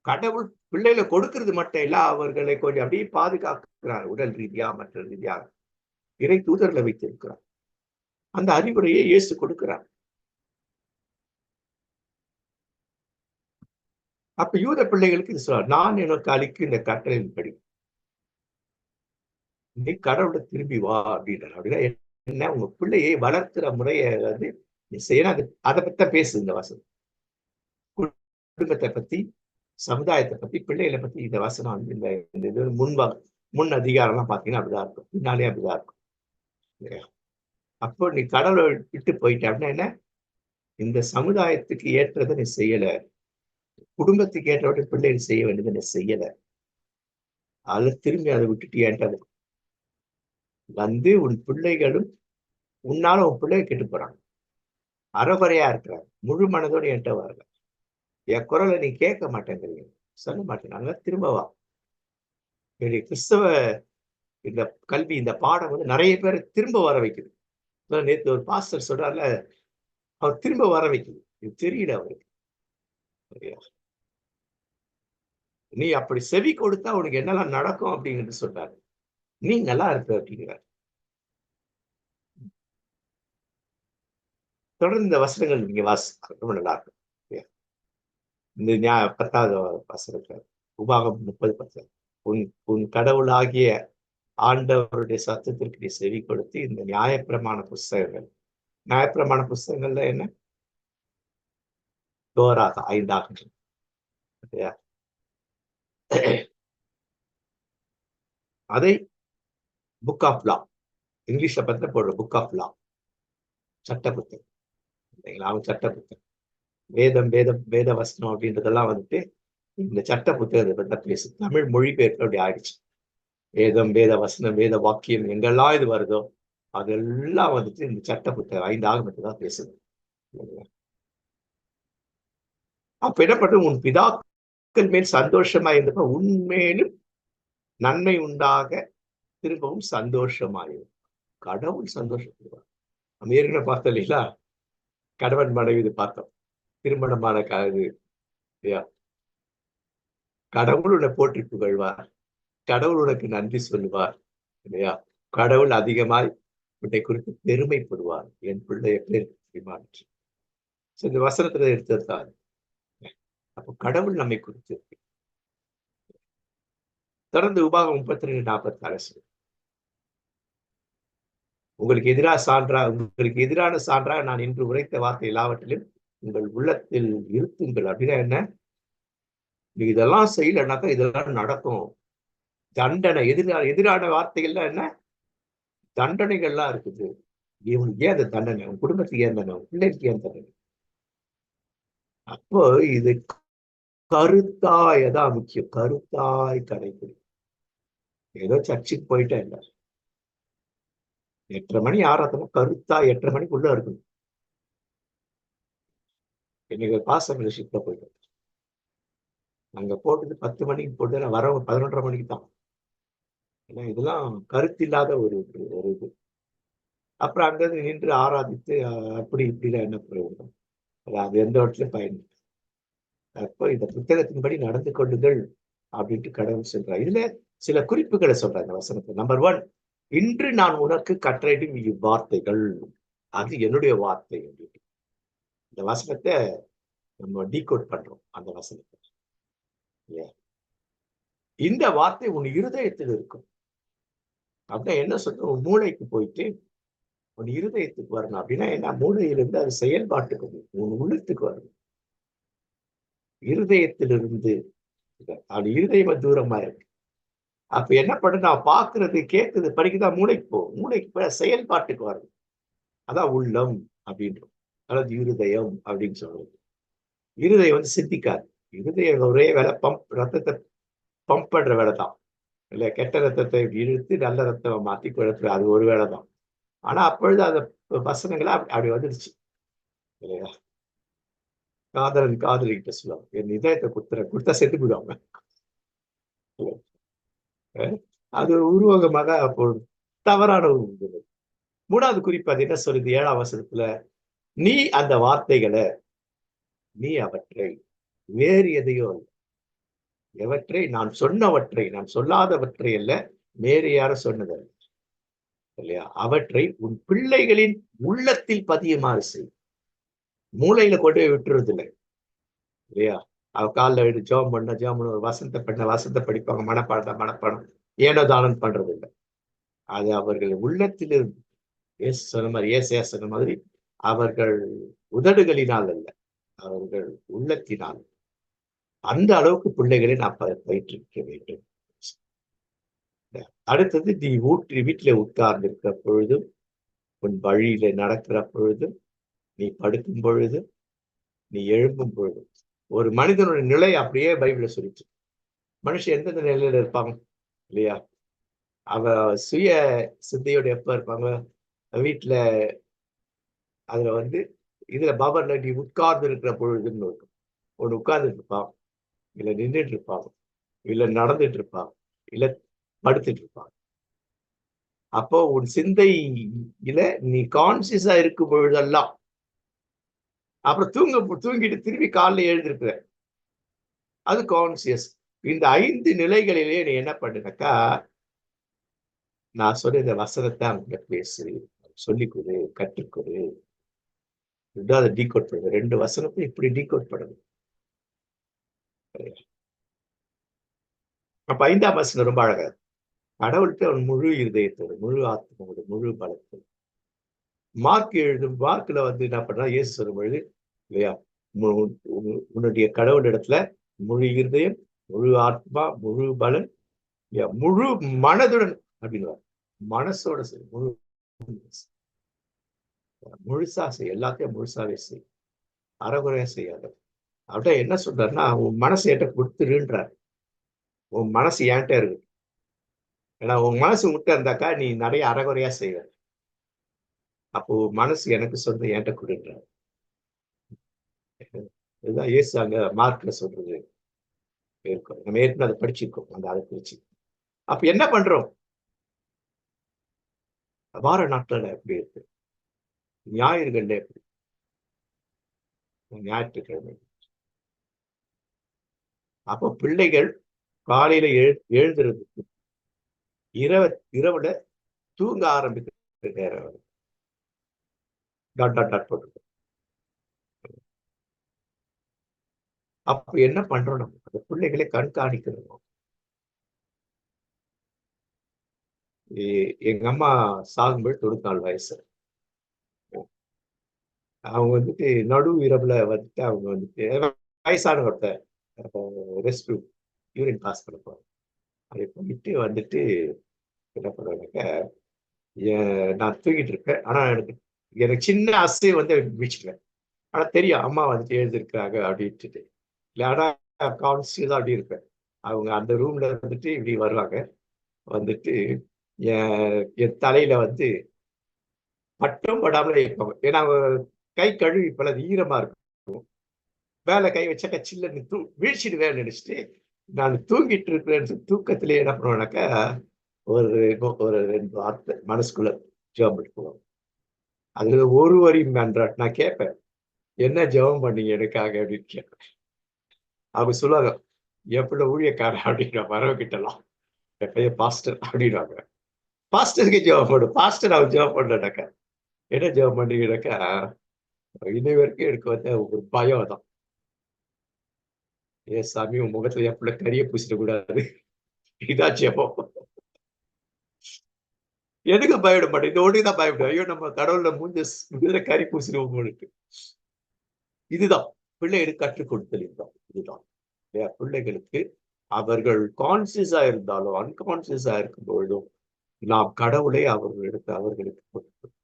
கடவுள் பிள்ளைகளை கொடுக்கிறது மட்டும் இல்ல, அவர்களை கொஞ்சம் அப்படியே பாதுகாக்கிறார், உடல் ரீதியா மற்ற ரீதியாக இறை தூதர்களை வைத்திருக்கிறார். அந்த அறிவுரையை இயேசு கொடுக்கிறார். அப்ப யூத பிள்ளைகளுக்கு இது சொல்றார், நான் எனக்கு அளிக்கு இந்த கட்டளையின் படி நீ கடவுளை திரும்பி வா அப்படின்றார். அப்படின்னா என்ன, உங்க பிள்ளையை வளர்க்கிற முறையை வந்து நீ செய்யணும். அதை பத்தி பேசு இந்த வசனம். குடும்பத்தை பத்தி, சமுதாயத்தை பத்தி, பிள்ளைகளை பத்தி இந்த வசனம் வந்து இந்த இது முன் அதிகாரம்லாம் பார்த்தீங்கன்னா அப்படிதான் இருக்கும். பின்னாலே அப்படிதான் இருக்கும் இல்லையா? அப்போ நீ கடவுளை விட்டு போயிட்ட அப்படின்னா என்ன? இந்த சமுதாயத்துக்கு ஏற்றதை நீ செய்யல, குடும்பத்துக்கு ஏற்றவற்றை பிள்ளைகள் செய்ய வேண்டியதை நீ செய்யல, அதுல திரும்பி அதை விட்டுட்டு ஏன்றது வந்து உன் பிள்ளைகளும் உன்னால உன் பிள்ளைகள் கெட்டு போறாங்க. அறகுறையா இருக்கிறாங்க, முழு மனதோடு என்கிட்ட வரல, என் குரலை நீ கேட்க மாட்டேங்கிறீங்க, சொல்ல மாட்டேங்க, திரும்ப வா. என்னுடைய கிறிஸ்தவ இந்த கல்வி, இந்த பாடம் வந்து நிறைய பேரை திரும்ப வர வைக்குது. நேற்று ஒரு பாஸ்டர் சொல்றாருல, அவர் திரும்ப வர வைக்குது. இது தெரியல அவருக்கு. நீ அப்படி செவி கொடுத்தா உனக்கு என்னெல்லாம் நடக்கும் அப்படிங்கிறது சொல்றாரு. நீ நல்லா இருக்க அப்படிங்கிறார். தொடர்ந்து இந்த வசனங்கள் நீங்க ரொம்ப நல்லா இருக்கும். இந்த 10வது வசனத்துல உபாகம் 30:10 உன் உன் கடவுளாகிய ஆண்டவருடைய சத்தத்திற்கு நீ செவி கொடுத்து இந்த நியாயப்பிரமாண புஸ்தகங்கள்ல என்ன? தோரா 5 ஆகமம். அதை புக் ஆஃப் லா, இங்கிலீஷ்ல பத்தின போடுற புக் ஆஃப் லா, சட்ட புத்தகம் இல்லைங்களா? அவன் சட்ட புத்தகம், வேத வசனம் அப்படின்றதெல்லாம் வந்துட்டு இந்த சட்ட புத்தகத்தை பத்தி பேசு. தமிழ் மொழிபெயர்ப்பு அப்படி ஆயிடுச்சு. வேதம், வேத வசனம், வேத வாக்கியம் எங்கெல்லாம் இது வருதோ அதெல்லாம் வந்துட்டு இந்த சட்ட புத்தகம் 5 ஆகமத்தை தான் பேசுது. அப்ப என்ன பண்ற? உன் பிதாக்கள் மேல் சந்தோஷமா இருந்தப்ப உண்மையிலும் நன்மை உண்டாக திரும்பவும் சந்தோஷமாயிரும். கடவுள் சந்தோஷப்படுவார். நம்ம ஏற்கனவே பார்த்தோம் இல்லைங்களா? கணவன் மனைவி இது பார்த்தோம். திருமணமான கடவுள் உன்னை போற்றி புகழ்வார், கடவுள் உனக்கு நன்றி சொல்லுவார் இல்லையா? கடவுள் அதிகமாய் உன்னை குறித்து பெருமைப்படுவார். என் பிள்ளை எப்படி இருக்கு? இந்த வசனத்துல எடுத்ததுதான். அப்போ கடவுள் நம்மை குறித்து தொடர்ந்து உபாகம் 32:44 உங்களுக்கு எதிரான சான்றாக நான் இன்று உரைத்த வார்த்தை எல்லாவற்றிலும் உங்கள் உள்ளத்தில் இருத்துங்கள். அப்படின்னா என்ன? நீ இதெல்லாம் செய்யலன்னாக்கா இதெல்லாம் நடக்கும். தண்டனை, எதிரான வார்த்தைகள்லாம் என்ன? தண்டனைகள்லாம் இருக்குது. இவனுக்கு ஏன் அந்த தண்டனை? உன் குடும்பத்துக்கு ஏன் தண்டனை? உன் பிள்ளைக்கு ஏன் தண்டனை? அப்போ இது கருத்தாயதான் முக்கியம். கருத்தாய் கடைபிடி. ஏதோ சர்ச்சுக்கு போயிட்டா இல்ல, 8:30 மணி ஆராதனை கருத்தா 8:30 மணிக்குள்ள இருக்கணும். இன்னைக்கு பாசமில்ஷிப்ல போயிட்டோம், அங்க போட்டது 10 மணிக்கு போட்டு நான் வரவங்க 11:30 மணிக்கு தான். ஏன்னா இதெல்லாம் கருத்து இல்லாத ஒரு இது. அப்புறம் அங்கிருந்து நின்று ஆராதித்து அப்படி இப்படிலாம் என்ன பிரயோஜனம்? அது எந்த இடத்துலயும் பயன். அப்போ இந்த புத்தகத்தின்படி நடந்து கொள்ளுங்கள் அப்படின்ட்டு கடவுள் சொல்றார். இதுல சில குறிப்புகளை சொல்றாங்க இந்த வசனத்தை. நம்பர் 1, இன்று நான் உனக்கு கட்டளையிடும் இவ்வார்த்தைகள், அது என்னுடைய வார்த்தை அப்படின்ட்டு இந்த வசனத்தை நம்ம டீகோட் பண்றோம். அந்த வசனத்தை இந்த வார்த்தை உன் இருதயத்தில் இருக்கும். அப்படின்னா என்ன சொல்ற? உன் மூளைக்கு போயிட்டு உன் இருதயத்துக்கு வரணும். அப்படின்னா என்ன? மூளையிலிருந்து அது செயல்பாட்டுக்கு உன் உள்ளத்துக்கு வரணும். இருதயத்திலிருந்து அது இருதயம் தூரமா இருக்கு. அப்ப என்ன பண்ணு? நான் பாக்குறது, கேட்குறது, படிக்குதான் மூளைக்கு போகும். மூளைக்கு போய் செயல்பாட்டுக்கு வரணும். அதான் உள்ளம் அப்படின்றோம், அதாவது இருதயம் அப்படின்னு சொல்றது. இருதயம் வந்து சிந்திக்காது. இருதயம் ஒரே வேலை ரத்தத்தை பம்ப் பண்ற வேலை தான் இல்ல. கெட்ட ரத்தத்தை இழுத்து நல்ல ரத்தம் மாத்தி குழப்ப, அது ஒரு வேலை தான். ஆனா அப்பொழுது அந்த வசனங்களா அப்படி வந்துடுச்சு இல்லையா? காதலன் காதலிக்கிட்ட சொல்லுவாங்க, என் இதயத்தை கொடுத்தா செத்து போயிடுவாங்க. அது உருவகமாக அப்போ தவறான ஒரு. 3வது குறிப்பு அது என்ன சொல்லுது? 7ஆம் வசனத்துல, நீ அந்த வார்த்தைகளை, நீ அவற்றை வேறு எதையோ எவற்றை நான் சொன்னவற்றை, நான் சொல்லாதவற்றை அல்ல, வேறு யாரும் சொன்னதல்ல இல்லையா? அவற்றை உன் பிள்ளைகளின் உள்ளத்தில் பதியுமாறு செய். மூளையில கொண்டு போய் விட்டுறது இல்லை இல்லையா? அவ காலில் ஜெபம் பண்ண ஒரு வசனத்தை படிப்பாங்க, மனப்பாடம் ஏனோ தானம் பண்றது இல்லை. அது அவர்கள் உள்ளத்திலிருந்து சொன்ன மாதிரி சொன்ன மாதிரி அவர்கள் உதடுகளினால் அல்ல, அவர்கள் உள்ளத்தினால் அந்த அளவுக்கு பிள்ளைகளை நான் பயிற்றுவிக்க வேண்டும். அடுத்தது, நீ வீட்டில உட்கார்ந்து இருக்கிற பொழுதும், உன் வழியில நடக்கிற பொழுதும், நீ படுக்கும் பொழுதும், நீ எழும்பும் பொழுதும், ஒரு மனிதனுடைய நிலை அப்படியே பைபிள்ல சொல்லிச்சு. மனுஷன் எந்தெந்த நிலையில இருப்பாங்க இல்லையா? அவ சுய சிந்தையோட எப்ப இருப்பாங்க? வீட்டுல அதுல இதுல பவர்ல நீ உட்கார்ந்து இருக்கிற பொழுதுன்னு இருக்கும். ஒன்று உட்கார்ந்துட்டு இருப்பான், இல்ல நின்றுட்டு இருப்பான், இல்ல நடந்துட்டு இருப்பான், இல்ல படுத்துட்டு இருப்பான். அப்போ உன் சிந்தையில நீ கான்சியஸா இருக்கும் பொழுதெல்லாம், அப்புறம் தூங்கிட்டு திரும்பி காலைல எழுந்திருக்கிற, அது கான்சியஸ். இந்த 5 நிலைகளிலேயே நீ என்ன பண்ணுனாக்கா, நான் சொல்ற இந்த வசனத்தை அவங்க பேசு, சொல்லிக் கொடு, கற்றுக்கொடு. அதை டீகோட் பண்ணுங்க. 2 வசனத்தை இப்படி டீகோட் பண்ணணும். அப்ப 5ஆம் வசனம் ரொம்ப அழகா, கடவுள்கிட்ட அவன் முழு இருதயத்தோடு, முழு ஆத்மாவோடு, முழு பலத்தோடு. மார்க்ல என்ன பண்றா, இயேசு சொல்லும் பொழுது இல்லையா, உன்னுடைய கடவுள் இடத்துல முழு இருதயம், முழு ஆத்மா, முழு பலன், முழு மனதுடன் அப்படின்னு மனசோட செய், முழுசா செய், எல்லாத்தையும் முழுசாவே செய், அறகுறையா செய்யாத. அப்படின்னா என்ன சொல்றாருன்னா, உன் மனசு என்கிட்ட கொடுத்துருன்றார். உன் மனசு என்கிட்ட இருக்கு. ஏன்னா உன் மனசு விட்டு இருந்தாக்கா நீ நிறைய அறகுறையா செய்வ. அப்போ மனசு எனக்கு சொந்த என்கிட்ட கொடுன்றார். இதுதான் இயேசு அங்க மார்க்ல சொல்றது இருக்கும். நம்ம ஏற்கனவே அதை படிச்சிருக்கோம், அந்த அதை குறிச்சு. அப்ப என்ன பண்றோம்? வார நாட்கள்ல எப்படி இருக்கு, ஞாயிறுகள்ல எப்படி, ஞாயிற்றுக்கிழமை. அப்போ பிள்ளைகள் காலையில எழுதுறதுக்கு இரவுல தூங்க ஆரம்பிக்கிற நேரம் டாட் டாட் டாட் போட்டு. அப்ப என்ன பண்றோம்? நம்ம அந்த பிள்ளைகளை கண்காணிக்கணும். எங்க அம்மா சாகும்போது 94 வயசு. அவங்க நடு இரவுல அவங்க வயசான ஒருத்தர் ரெஸ்ட் ரூம் யூரின் பாஸ் பண்ண போறாங்க. அதை போயிட்டு என்ன பண்ணுவாங்க, நான் தூங்கிட்டு இருப்பேன். ஆனா எனக்கு எனக்கு சின்ன அசை வீச்சுக்குவேன். ஆனா தெரியும் அம்மா எழுதிருக்கிறாங்க அப்படின்ட்டு. இல்லை, ஆனா கான்சியஸா அப்படி இருப்பேன். அவங்க அந்த ரூம்ல இப்படி வருவாங்க. வந்துட்டு என் தலையில பட்டம் படாமலே இருப்பாங்க. ஏன்னா கை கழுவி இப்ப அது ஈரமா இருக்கும். மேல கை வச்சாக்கா சில்ல வீழ்ச்சிடுவேன்னு நினைச்சிட்டு நான் தூங்கிட்டு இருக்கிறேன்னு தூக்கத்திலே என்ன பண்ணுவேனாக்கா, ஒரு ஒரு 2 வார்த்தை மனசுக்குள்ள ஜெபம் பண்ணுவோம். அதுல ஒரு வரி மன்றாட் நான் கேட்பேன், என்ன ஜெபம் பண்ணீங்க எனக்காக அப்படின்னு கேட்பேன். அவங்க சொல்லுவாங்க, எப்படி ஊழியக்காரன் அப்படின்ற வரவங்கிட்டலாம், என் பையன் பாஸ்டர் அப்படின்வாங்க. பாஸ்டருக்கு ஜெபம் பண்ணு, பாஸ்டர் அவர் ஜெபம் பண்ணாக்கா என்ன ஜெபம் பண்ணீங்கன்னாக்கா, இன்னை வரைக்கும் எனக்கு ஒரு பயம் தான். ஏன் சாமி உன் முகத்துல என் பிள்ளை கரிய பூசிடக்கூடாது, இதான் ஜெபம். எதுக்கு பயப்பட மாட்டேன், இந்த ஒண்ணுதான் பயப்படும். ஐயோ நம்ம கடவுள்ல மூஞ்ச கறி பூசிடுவோம். இதுதான் பிள்ளைகளுக்கு கற்றுக் கொடுத்தல். இதுதான் பிள்ளைகளுக்கு அவர்கள் கான்சியஸா இருந்தாலும் அன்கான்சியஸா இருக்கும் பொழுதும் நாம் கடவுளை அவர்களுக்கு கொடுக்கணும்,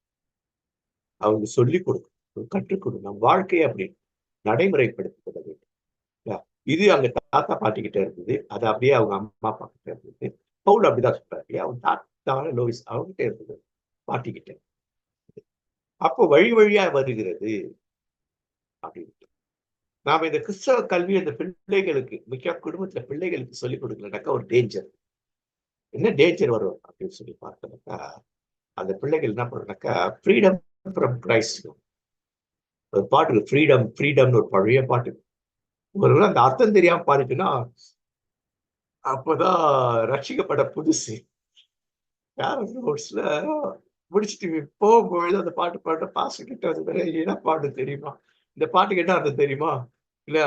அவங்க சொல்லிக் கொடுக்கணும், கற்றுக் கொடுக்கணும். நம் வாழ்க்கையை அப்படி நடைமுறைப்படுத்திக் வேண்டும். இது அவங்க தாத்தா பாட்டிக்கிட்ட இருந்தது, அது அப்படியே அவங்க அம்மா அப்பா கிட்ட இருந்தது. பவுல் அப்படிதான் சொல்றாரு, அவங்க தாத்தா லோயிஸ் அவங்ககிட்ட இருந்தது, பாட்டிக்கிட்ட. அப்போ வழி வழியா வருகிறது அப்படின்னு. நாம இந்த கிறிஸ்தவ கல்வி அந்த பிள்ளைகளுக்கு, முக்கிய குடும்பத்துல பிள்ளைகளுக்கு சொல்லிக் கொடுக்கலனாக்கா ஒரு டேஞ்சர். என்ன டேஞ்சர் வரும் அப்படின்னு சொல்லி பார்த்தோம்னாக்கா, அந்த பிள்ளைகள் என்ன பண்ணுனாக்கா, ஃப்ரீடம் ஃப்ரம் கிரைஸ்ட் ஒரு பாட்டு, ஃப்ரீடம் ஃப்ரீடம்னு ஒரு பழைய பாட்டு. ஒருவேளை அந்த அர்த்தம் தெரியாம பாடிட்டுன்னா, அப்பதான் ரட்சிக்கப்பட புதுசு முடிச்சுட்டு போகும்பொழுது அந்த பாட்டு பாட்ட பாஸ்டர் கிட்ட என்ன பாட்டு தெரியுமா, இந்த பாட்டுக்கு என்ன அர்த்தம் தெரியுமா, இல்ல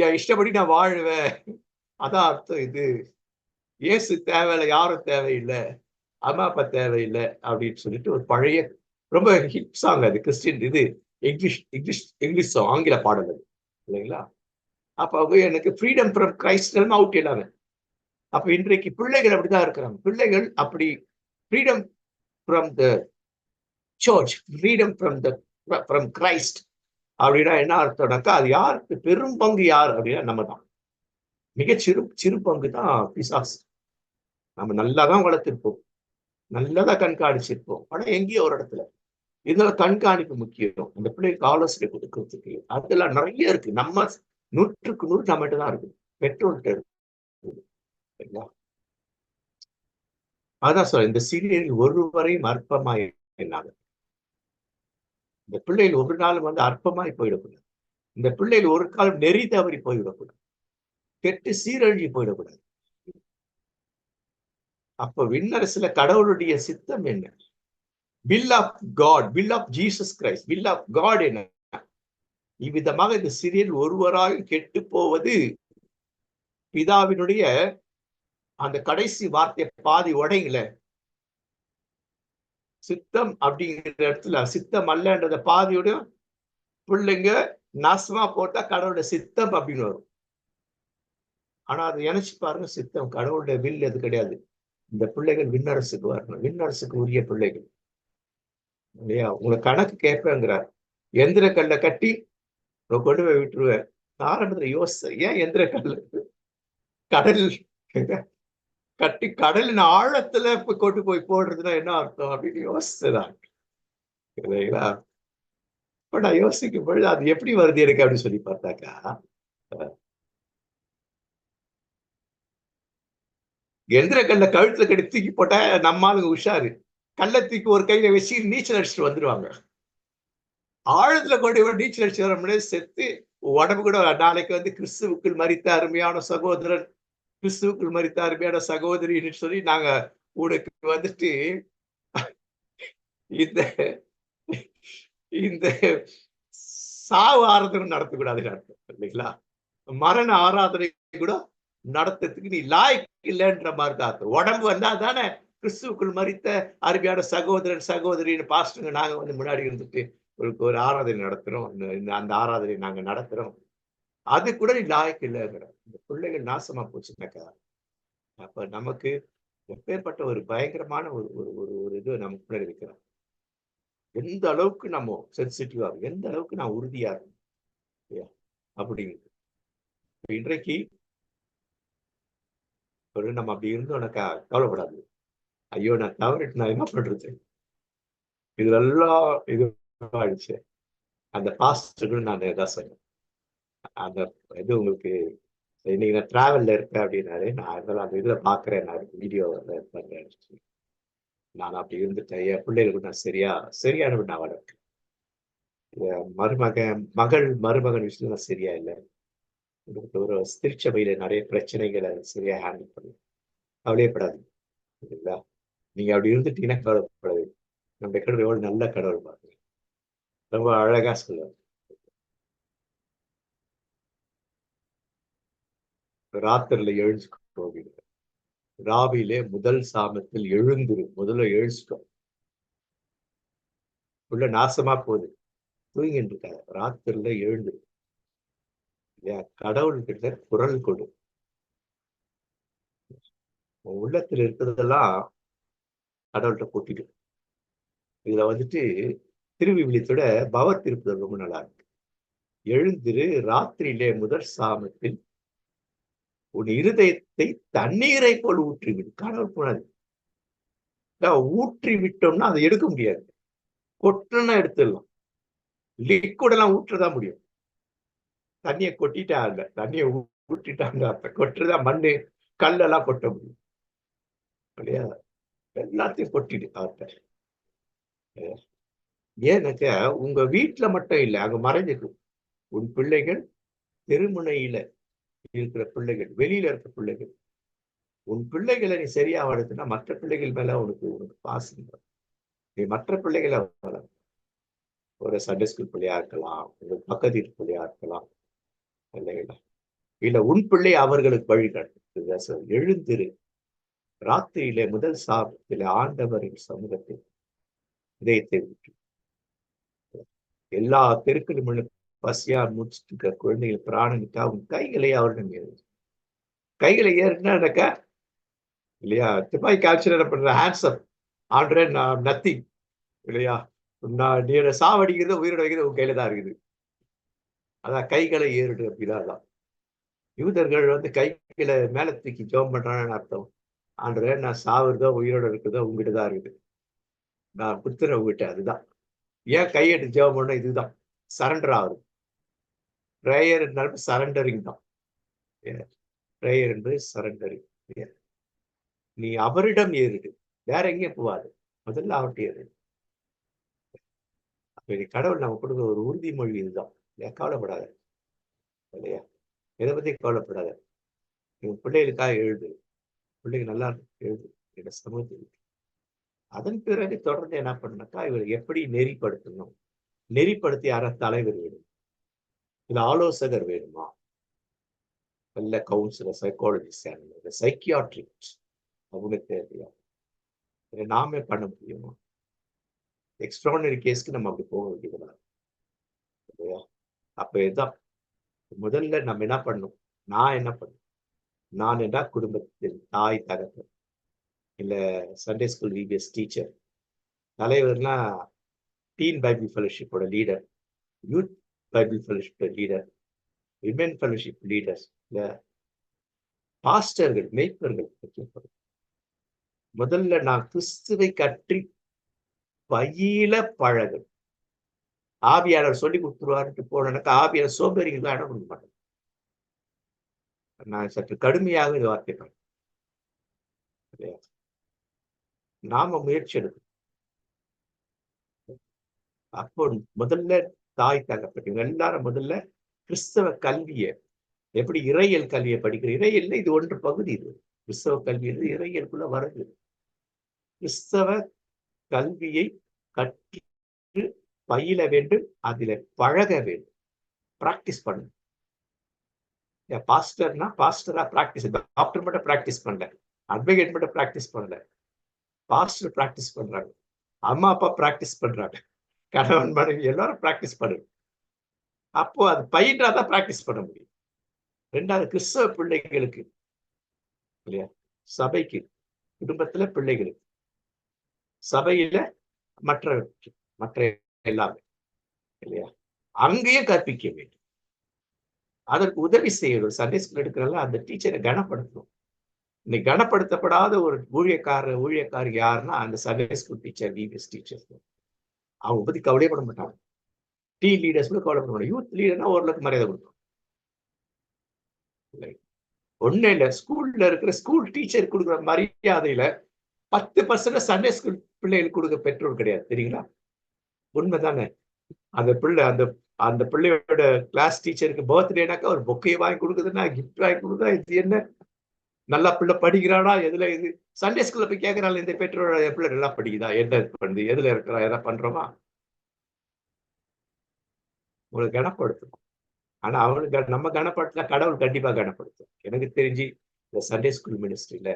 என் இஷ்டப்படி நான் வாழுவேன், அதான் அர்த்தம். இது இயேசு தேவையில்லை, யாரும் தேவையில்லை, அம்மா அப்பா தேவையில்லை அப்படின்னு சொல்லிட்டு ஒரு பழைய ரொம்ப ஹிட் சாங். அது கிறிஸ்டின், இது இங்கிலீஷ் இங்கிலீஷ் இங்கிலீஷ் சாங், ஆங்கில பாடல் அது இல்லைங்களா. அப்ப எனக்கு ஃப்ரீடம் ஃப்ரம் கிரைஸ்ட் அவுட் எல்லாமே. அப்ப இன்றைக்கு பிள்ளைகள் அப்படிதான் இருக்கிறாங்க. பிள்ளைகள் அப்படி freedom from the church, freedom from Christ அப்படின்னா என்ன அர்த்தம்னாக்கா, அது யாருக்கு பெரும் பங்கு யார் அப்படின்னா நம்ம தான். மிக சிறு பங்கு தான் பிசாசு. நம்ம நல்லாதான் வளர்த்திருப்போம், நல்லதா கண்காணிச்சிருப்போம். ஆனா எங்கேயோ ஒரு இடத்துல இதனால கண்காணிப்பு முக்கியம். அந்த பிள்ளைக்கு ஆலோசனை கொடுக்கறதுக்கு அதெல்லாம் நிறைய இருக்கு. நம்ம 100க்கு 100 நம்மகிட்ட தான் இருக்கு, பெற்றோர்கிட்ட இருக்கு. அதான் சார், இந்த சீரியல் ஒருவரையும் அற்பமாய் என்னாங்க. இந்த பிள்ளைகள் ஒரு நாள் அற்பமாய் போயிடக்கூடாது. இந்த பிள்ளைகள் ஒரு காலம் நெறி தவறி போய்விடக்கூடாது, கெட்டு சீரழிஞ்சு போயிடக்கூடாது. அப்ப விண்ணரசுல கடவுளுடைய சித்தம் என்ன? Will of God, will of Jesus Christ, will of God என்ன? இவ்விதமாக இந்த சீரியல் ஒருவராய் கெட்டு போவது பிதாவினுடைய அந்த கடைசி வார்த்தை பாதி உடைங்கள. சித்தம் அப்படிங்கிற இடத்துல சித்தம் அல்லன்றத பாதியோட பிள்ளைங்க நாசமா போட்டா கடவுளுடைய சித்தம் அப்படின்னு வரும். ஆனா அதை நினைச்சு பாருங்க, சித்தம் கடவுளுடைய வில் அது கிடையாது. இந்த பிள்ளைகள் விண்ணரசுக்கு வரணும், விண்ணரசுக்கு உரிய பிள்ளைகள் இல்லையா? உங்களை கணக்கு கேட்பேங்கிறார். எந்திர கல்ல கட்டி கொண்டு போய் விட்டுருவேன். ஆரம்பத்துல யோசிச்ச, ஏன் எந்திர கல்ல கடல் கட்டி கடலின் ஆழத்துல கொண்டு போய் போடுறதுன்னா என்ன அர்த்தம் அப்படின்னு யோசிச்சுதான் இல்லைங்களா? இப்ப நான் யோசிக்கும் பொழுது அது எப்படி வருது எனக்கு அப்படின்னு சொல்லி பார்த்தாக்கா, எந்திர கல்ல கழுத்துல கட்டி தூக்கி போட்டா நம்மளுங்க உஷாரு, கள்ளத்தூக்கி ஒரு கையில வச்சு நீச்சல் அடிச்சுட்டு வந்துருவாங்க. ஆழத்துல கொண்டு போய் நீச்சல் அடிச்சு வர முடியாது, செத்து உடம்பு கூட. நாளைக்கு கிறிஸ்துவுக்குள் மரித்த அருமையான சகோதரன், கிறிஸ்துவுக்குள் மரித்த அருமையான சகோதரின்னு சொல்லி நாங்க உனக்கு இந்த இந்த சாவு ஆராதனை நடத்தக்கூடாதுன்னு அர்த்தம் இல்லைங்களா? மரண ஆராதனை கூட நடத்துறதுக்கு நீ லாய்க்கு இல்லைன்ற மாதிரி தான். உடம்பு வந்தா தானே கிறிஸ்துவுக்குள் மரித்த அருமையான சகோதரன் சகோதரின்னு பாஸ்டருங்க நாங்க முன்னாடி இருந்துட்டு ஒரு ஆராதனை நடத்துறோம், அந்த ஆராதனை நாங்க நடத்துறோம், அது கூட நீ லாய்க்கு இல்லைங்கிற. இந்த பிள்ளைகள் நாசமா போச்சுனாக்கா அப்ப நமக்கு எப்பேற்பட்ட ஒரு பயங்கரமான ஒரு ஒரு ஒரு இது நமக்கு முன்னாடி வைக்கிறோம். எந்த அளவுக்கு நம்ம சென்சிட்டிவா, எந்த அளவுக்கு நான் உறுதியா இருக்கும் அப்படிங்கிறது. இன்றைக்கு நம்ம அப்படி இருந்தோம்னாக்கா கவலைப்படாது. ஐயோ நான் தவறிட்டு நான் என்ன பண்றது, இதுலெல்லாம் இது ஆயிடுச்சு. அந்த பாஸ்டர்கள் நான் எதாவது சொன்னேன். அந்த இது உங்களுக்கு இன்னைக்கு நான் டிராவல்ல இருக்கேன் அப்படின்னாரு. நான் அதெல்லாம் அந்த இதுல பாக்குறேன், நான் வீடியோ பண்றேன். நான் அப்படி இருந்துட்டேன், என் பிள்ளைகளுக்கு நான் சரியான நான் வளர்க்கேன். மருமகன் விஷயம் சரியா இல்லை. ஒரு திருச்சபையில நிறைய பிரச்சனைகளை சரியா ஹேண்டில் பண்ணும். கவலையப்படாது இல்லைங்களா? நீங்க அப்படி இருந்துட்டீங்கன்னா கவலைப்படாது. நம்ம கடவுள் எவ்வளவு நல்ல கடவுள் பாருங்க, ரொம்ப அழகா சொல்லுவார். ராத்திரில எழுந்துக்கோ, ராவிலே முதல் சாமத்தில் எழுந்துரு. முதல்ல எழுச்சிட்டோம், உள்ள நாசமா போகுது, தூங்கிட்டு இருக்காங்க. ராத்திரில எழுந்துரு, கடவுள்கிட்ட குரல் கொடு. உள்ளத்துல இருக்கிறதெல்லாம் கடவுள்கிட்ட கூட்டிட்டு. இதுல திருவிவிலியத்தோட பவர் திருப்புதல் ரொம்ப நல்லா இருக்கு. எழுந்திரு, ராத்திரியிலே முதல் சாமத்தில் உன் இருதயத்தை தண்ணீரை போல் ஊற்றிவிடு. கடவுள் போனாது ஊற்றி விட்டோம்னா அதை எடுக்க முடியாது, கொட்டுனா எடுத்துடலாம். லிக்விட் எல்லாம் ஊற்றதான் முடியும். தண்ணியை கொட்டிட்டாங்க, தண்ணியை ஊற்றிட்டாங்க, அப்ப கொட்டுறதா மண்ணு கல்லெல்லாம் கொட்ட முடியும் இல்லையா? எல்லாத்தையும் கொட்டிடு அவர்கிட்ட. ஏன்னாக்க உங்க வீட்டுல மட்டும் இல்லை, அங்க மறைஞ்சிருக்கும். உன் பிள்ளைகள் தெருமுனையில இருக்கிற பிள்ளைகள், வெளியில இருக்கிற பிள்ளைகள், உன் பிள்ளைகளை நீ சரியா வளர்த்துனா மற்ற பிள்ளைகள் மேல உனக்கு பாசம். நீ மற்ற பிள்ளைகளை ஒரு சண்டே ஸ்கூல் பிள்ளையா இருக்கலாம், உங்க பக்கத்து வீட்டு பிள்ளையா இருக்கலாம் இல்லைங்களா? இல்ல உன் பிள்ளை அவர்களுக்கு வழிகாட்டு. எழுந்திரு, ராத்திரியிலே முதல் சாபத்திலே ஆண்டவரின் சமூகத்தில் இதயத்தை விட்டு எல்லா தெருக்களும் பசியா முடிச்சுட்டு இருக்க குழந்தைகள் பிராணனுக்கு அவங்க கைகளை அவரிடம் ஏறுது. கைகளை ஏறினாக்கா இல்லையா, துப்பாக்கி காய்ச்சல் என்ன பண்ற, ஹேண்ட்ஸப் ஆண்ட்ரே நத்திங் இல்லையா, நான் நீ சாவடிக்கிறது உயிரோட வைக்கிறது உங்க கையில தான் இருக்குது. அதான் கைகளை ஏறிடு அப்படிதான். யூதர்கள் வந்து கைகளை மேல தூக்கி ஜெபம் பண்றான்னு அர்த்தம். ஆண்டவரே நான் சாவுறதோ உயிரோட இருக்கிறதோ உங்ககிட்ட தான் இருக்குது, நான் குத்துறேன் உங்ககிட்ட. அதுதான் ஏன் கையெட்டு ஜெபம் பண்ண, இதுதான் சரண்டர் ஆகுது. பிரேயர் என்றாலும் சரண்டரிங் தான். பிரேயர் என்பது சரண்டரிங். நீ அவரிடம் ஏறிடு, வேற எங்கேயும் போவாது, முதல்ல அவர்கிட்ட ஏறிடு. அப்ப கடவுள் நம்ம கொடுக்குற ஒரு உறுதிமொழி இதுதான். கவலைப்படாத இல்லையா, எதை பத்தி கவலைப்படாத, உன் பிள்ளைகளுக்காக எழுது, பிள்ளைங்க நல்லா எழுது என்ற சமூகத்தில். அதன் பிறகு தொடர்ந்து என்ன பண்ணாக்கா, இவர் எப்படி நெறிப்படுத்தணும், நெறிப்படுத்தி யார தலைவர் வேணும், இல்ல ஆலோசகர் வேணுமா, நல்ல கவுன்சிலர், சைக்காலஜிஸ்ட், சைக்கியாட்ரிஸ்ட் அவங்க தேவையா, இதை நாமே பண்ண முடியுமா? எக்ஸ்ட்ரானரி கேஸ்க்கு நம்ம அப்படி போக வேண்டியதுதான் இல்லையா. அப்ப இதுதான் முதல்ல நம்ம என்ன பண்ணணும். நான் என்ன பண்ணும், நான் என்ன குடும்பத்தில் தாய் தகப்பன் இல்ல சண்டே ஸ்கூல் விபிஎஸ் டீச்சர், தலைவர்னா டீன் பைபிள் ஃபெலோஷிப்போட லீடர், யூத் பைபிள் ஃபெலோஷிப்போட லீடர், விமென் ஃபெலோஷிப் லீடர்ஸ், இல்ல பாஸ்டர்கள், மேய்ப்பர்கள். முதல்ல நான் கிறிஸ்துவை கற்றி பயில பழகு. ஆவியாளர் சொல்லி கொடுத்துருவாருட்டு போனேன்னாக்கா ஆவியாளர் சோம்பேறிகள் தான் இடம் கொடுக்க மாட்டேன். நான் சற்று கடுமையாக இது வார்த்தை இல்லையா, நாம முயற்சி எடுக்கணும். அப்போ முதல்ல தாய் தகப்பன் எல்லாரும் முதல்ல கிறிஸ்தவ கல்வியை, எப்படி இறையியல் கல்வியை படிக்கிற, இறையியல் இது ஒன்று பகுதி, இது கிறிஸ்தவ கல்வி இறையியலுக்குள்ள வருது. கிறிஸ்தவ கல்வியை கற்று பயில வேண்டும், அதில பழக வேண்டும், பிராக்டிஸ் பண்ணணும். பாஸ்டர்னா பாஸ்டரா பிராக்டிஸ், டாக்டர் மட்டும் பிராக்டிஸ் பண்ணல, அட்வொகேட் மட்டும் பிராக்டிஸ் பண்ணல, பாஸ்டர் பிராக்டிஸ் பண்றாங்க, அம்மா அப்பா பிராக்டிஸ் பண்றாங்க, கணவன் மனைவி எல்லாரும் பிராக்டிஸ் பண்ணுங்க. அப்போ அது பயின்றாதான் பிராக்டிஸ் பண்ண முடியும். ரெண்டாவது கிறிஸ்தவ பிள்ளைகளுக்கு இல்லையா, சபைக்கு, குடும்பத்துல பிள்ளைகளுக்கு, சபையில மற்றவர்களுக்கு, மற்ற எல்லாமே இல்லையா, அங்கேயும் கற்பிக்க வேண்டும். அதற்கு உதவி செய்யணும். சண்டே ஸ்கூல் எடுக்கிறதெல்லாம் அந்த டீச்சரை கனப்படுத்தணும். இன்னைக்கு கனப்படுத்தப்படாத ஒரு ஊழியக்காரர் யாருன்னா அந்த Sunday school teacher, VBS teachers. அவங்க பத்தி கவலைப்பட மாட்டாங்க. டீம் லீடர்ஸ் கூட கவலைப்பட மாட்டாங்க. யூத் லீடர்னா ஓரளவுக்கு மரியாதை கொடுக்கும். ஒண்ணு இல்ல, ஸ்கூல்ல இருக்கிற ஸ்கூல் டீச்சர் கொடுக்குற மரியாதையில 10% சண்டே ஸ்கூல் பிள்ளைகளுக்கு கொடுக்க பெற்றோர் கிடையாது, தெரியுங்களா? உண்மைதானே? அந்த பிள்ளை அந்த பிள்ளையோட கிளாஸ் டீச்சருக்கு பர்த்டேனாக்கா ஒரு பொக்கையை வாங்கி கொடுக்குதுன்னா, கிஃப்ட் வாங்கி கொடுக்குதா, இது என்ன நல்லா பிள்ளை படிக்கிறானா, எதுல இது சண்டே ஸ்கூல்ல போய் கேட்கறாள், இந்த பெற்றோர் என் பிள்ளை நல்லா படிக்குதா, என்ன பண்ணுது, எதுல இருக்கிறா, எதாவது பண்றோமா? உங்களுக்கு கனப்படுத்தணும். ஆனா அவனுக்கு நம்ம கனப்படுத்தினா கடவுள் கண்டிப்பா கனப்படுத்தும். எனக்கு தெரிஞ்சு இந்த சண்டே ஸ்கூல் மினிஸ்ட்ரியில,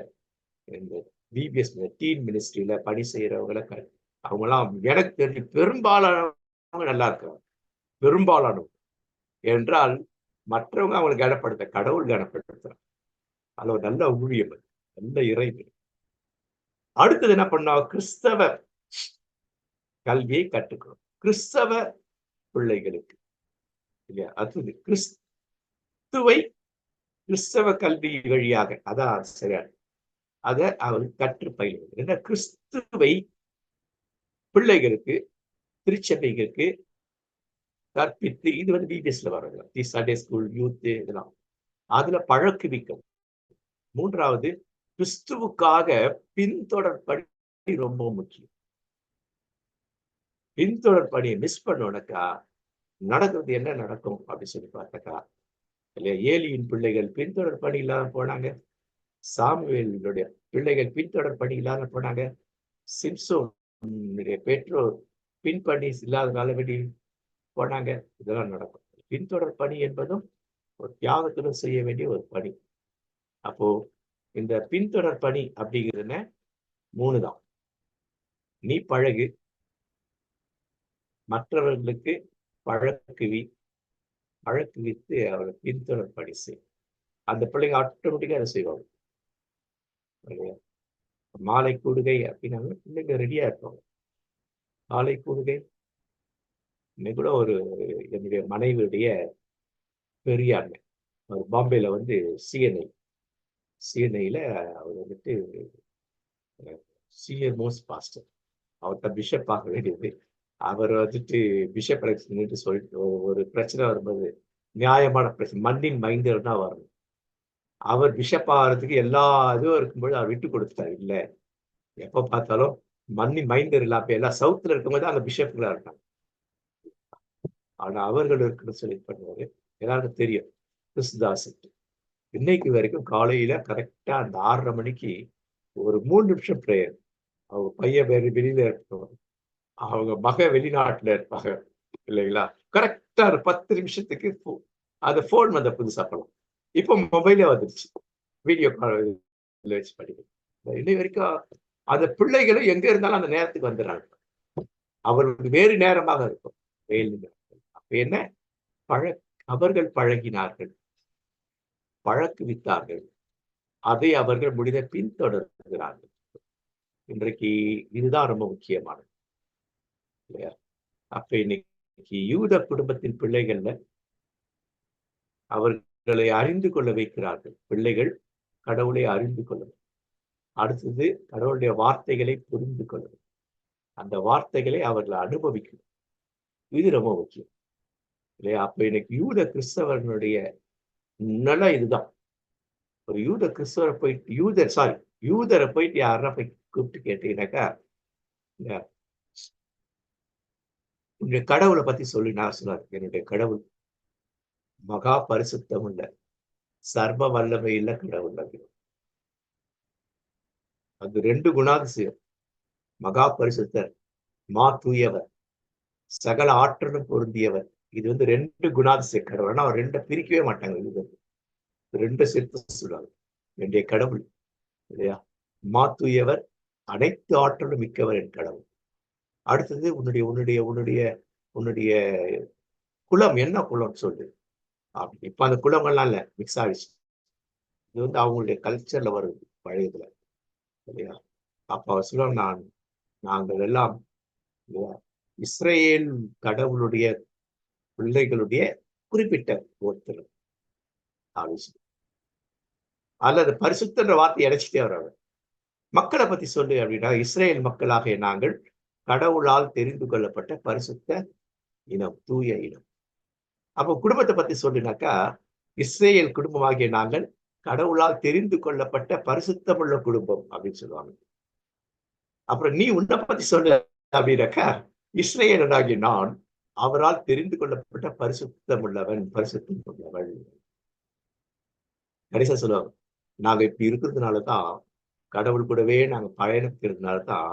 இந்த விபிஎஸ் டீன் மினிஸ்ட்ரியில பணி செய்யறவங்களை அவங்கெல்லாம் எனக்கு தெரிஞ்சு பெரும்பாலானவங்க நல்லா இருக்கிறாங்க. பெரும்பாலானவங்க என்றால் மற்றவங்க அவங்களை கனப்படுத்த, கடவுள் கனப்படுத்துறாங்க. அது ஒரு நல்ல ஊழியம், நல்ல இறைவன். அடுத்தது என்ன பண்ணா, கிறிஸ்தவ கல்வியை கற்றுக்கணும் கிறிஸ்தவ பிள்ளைகளுக்கு இல்லையா. அது கிறிஸ்துவை கிறிஸ்தவ கல்வி வழியாக, அதான் சரியா, அதை அவர் கற்று பயிலுவது. என்ன, கிறிஸ்துவை பிள்ளைகளுக்கு, திருச்சபைகளுக்கு கற்பித்து, இது வந்து பிபிஎஸ்ல வர்றது, தி சண்டே ஸ்கூல், யூத், இதெல்லாம் அதுல பழக்குவிக்கும். மூன்றாவது, கிறிஸ்துவுக்காக பின்தொடர் பணி ரொம்ப முக்கியம். பின்தொடர் பணியை மிஸ் பண்ணோம்னாக்கா நடக்கிறது என்ன நடக்கும் அப்படின்னு சொல்லி பார்த்தாக்கா இல்லையா, ஏலியின் பிள்ளைகள் பின்தொடர் பணி இல்லாம போனாங்க, சாமுவேலுடைய பிள்ளைகள் பின்தொடர் பணி இல்லாம போனாங்க, சிம்சோனுடைய பெற்றோர் பின்பணி இல்லாதனால வெளி போனாங்க. இதெல்லாம் நடக்கும். பின்தொடர் பணி என்பதும் ஒரு தியாகத்துடன் செய்ய வேண்டிய ஒரு பணி. அப்போ இந்த பின்தொடர் பணி அப்படிங்கிறதுன 3 தான். நீ பழகு, மற்றவர்களுக்கு பழக்குவி, பழக்குவித்து அவரை பின்தொடர்படி செய். அந்த பிள்ளைங்க ஆட்டோமேட்டிக்கா அதை செய்வாங்க. இல்லையா? மாலை கூடுகை அப்படின்னாங்க பிள்ளைங்க ரெடியா இருப்பாங்க. மாலை கூடுகை இன்னைக்கு கூட ஒரு என்னுடைய மனைவியுடைய பெரிய அண்ணன் அவர் பாம்பேல வந்து சிஎன்ஐல அவர் வந்துட்டு சீனியர் மோஸ்ட் பாஸ்டர். அவர்கிட்ட பிஷப் ஆக வேண்டியது. அவர் வந்துட்டு பிஷப் எலெக்ஷன் சொல்லிட்டு ஒரு பிரச்சனை வரும்போது நியாயமான பிரச்சனை மண்ணின் மைந்தர் தான் வரணும். அவர் பிஷப் ஆகிறதுக்கு எல்லா இதுவும் இருக்கும்போது அவர் விட்டு கொடுத்தார். இல்ல எப்ப பார்த்தாலும் மண்ணின் மைந்தர் இல்லாம எல்லாம் சவுத்துல இருக்கும்போது அந்த பிஷப்களா இருக்காங்க. ஆனா அவர்கள் இருக்குன்னு சொல்லி பண்ணுவாரு. எல்லாருக்கும் தெரியும் கிறிஸ்துதாஸ். இன்னைக்கு வரைக்கும் காலையில கரெக்டா அந்த 6:30 மணிக்கு ஒரு 3 நிமிஷம் பிரேயர். அவங்க பையன் வெளியில இருக்கணும், அவங்க மக வெளிநாட்டுல இருப்பாங்க இல்லைங்களா? கரெக்டா ஒரு 10 நிமிஷத்துக்கு அந்த போன் வந்த புதுசா படம். இப்ப மொபைலே வந்துருச்சு. வீடியோ கால் வச்சு படிக்கணும். இன்னை வரைக்கும் அந்த பிள்ளைகளும் எங்க இருந்தாலும் அந்த நேரத்துக்கு வந்துடுறாங்க. அவர்களுக்கு வேறு நேரமாக இருக்கும். வெயில் நேரத்தில். அப்ப என்ன அவர்கள் பழகினார்கள், பழக்குவித்தார்கள். அதை அவர்கள் முடிந்த பின்தொடர்கிறார்கள். இன்றைக்கு இதுதான் ரொம்ப முக்கியமானது இல்லையா? அப்ப இன்னைக்கு யூத குடும்பத்தின் பிள்ளைகள்ல அவர்களை அறிந்து கொள்ள வைக்கிறார்கள். பிள்ளைகள் கடவுளை அறிந்து கொள்ளணும். அடுத்தது கடவுளுடைய வார்த்தைகளை புரிந்து கொள்ளணும். அந்த வார்த்தைகளை அவர்கள் அனுபவிக்கணும். இது ரொம்ப முக்கியம் இல்லையா? அப்ப இன்னைக்கு யூத கிறிஸ்தவர்களுடைய நிலை இதுதான். ஒரு யூத கிறிஸ்தவரை போயிட்டு யூதரை போயிட்டு யாரா போய் கூப்பிட்டு கேட்டீங்கன்னாக்கா, உன்னுடைய கடவுளை பத்தி சொல்லி நான் சொன்னார். என்னுடைய கடவுள் மகா பரிசுத்தம் உள்ள சர்வ வல்லமை இல்ல கடவுள். அது 2 குணாதிசயம். மகா பரிசுத்தர், மா தூயவர், சகல ஆற்றலும் பொருந்தியவர். இது வந்து 2 குணாதிசய கடவுள். ஆனா அவர் 2 பிரிக்கவே மாட்டாங்க. இது 2 சேர்த்து சொல்றாங்க. என்னுடைய கடவுள் இல்லையா? மா தூயவர், அனைத்து ஆற்றலும் மிக்கவர் என் கடவுள். அடுத்தது உன்னுடைய உன்னுடைய உன்னுடைய உன்னுடைய குலம் என்ன குலம் சொல்லு. அப்படி இப்ப அந்த குலங்கள்லாம் இல்ல, மிக்ஸ் ஆயிடுச்சு. இது வந்து அவங்களுடைய கல்ச்சர்ல வருது பழையதுல இல்லையா? அப்ப அவர் சொல்லுவாங்க, நாங்கள் எல்லாம் இஸ்ரேல் கடவுளுடைய பிள்ளைகளுடைய குறிப்பிட்ட ஒருத்தர் அல்லது பரிசுத்தன்ற வார்த்தை இடைச்சிட்டே வர்றாங்க. மக்களை பத்தி சொல்லு அப்படின்னா, இஸ்ரேல் மக்களாகிய நாங்கள் கடவுளால் தெரிந்து கொள்ளப்பட்ட பரிசுத்த இனம், தூய இனம். அப்போ குடும்பத்தை பத்தி சொல்லினாக்கா, இஸ்ரேல் குடும்பமாகிய நாங்கள் கடவுளால் தெரிந்து கொள்ளப்பட்ட பரிசுத்தமுள்ள குடும்பம் அப்படின்னு சொல்லுவாங்க. அப்புறம் நீ உன்னை பத்தி சொல்லு அப்படின்னாக்கா, இஸ்ரேலனாகிய நான் அவரால் தெரிந்து கொள்ளப்பட்ட பரிசுத்தம் உள்ளவள். கடைசியா சொல்லுவாங்க, நாங்க இப்படி இருக்கிறதுனாலதான், கடவுள் கூடவே நாங்க பயணிக்கிறதுனாலதான்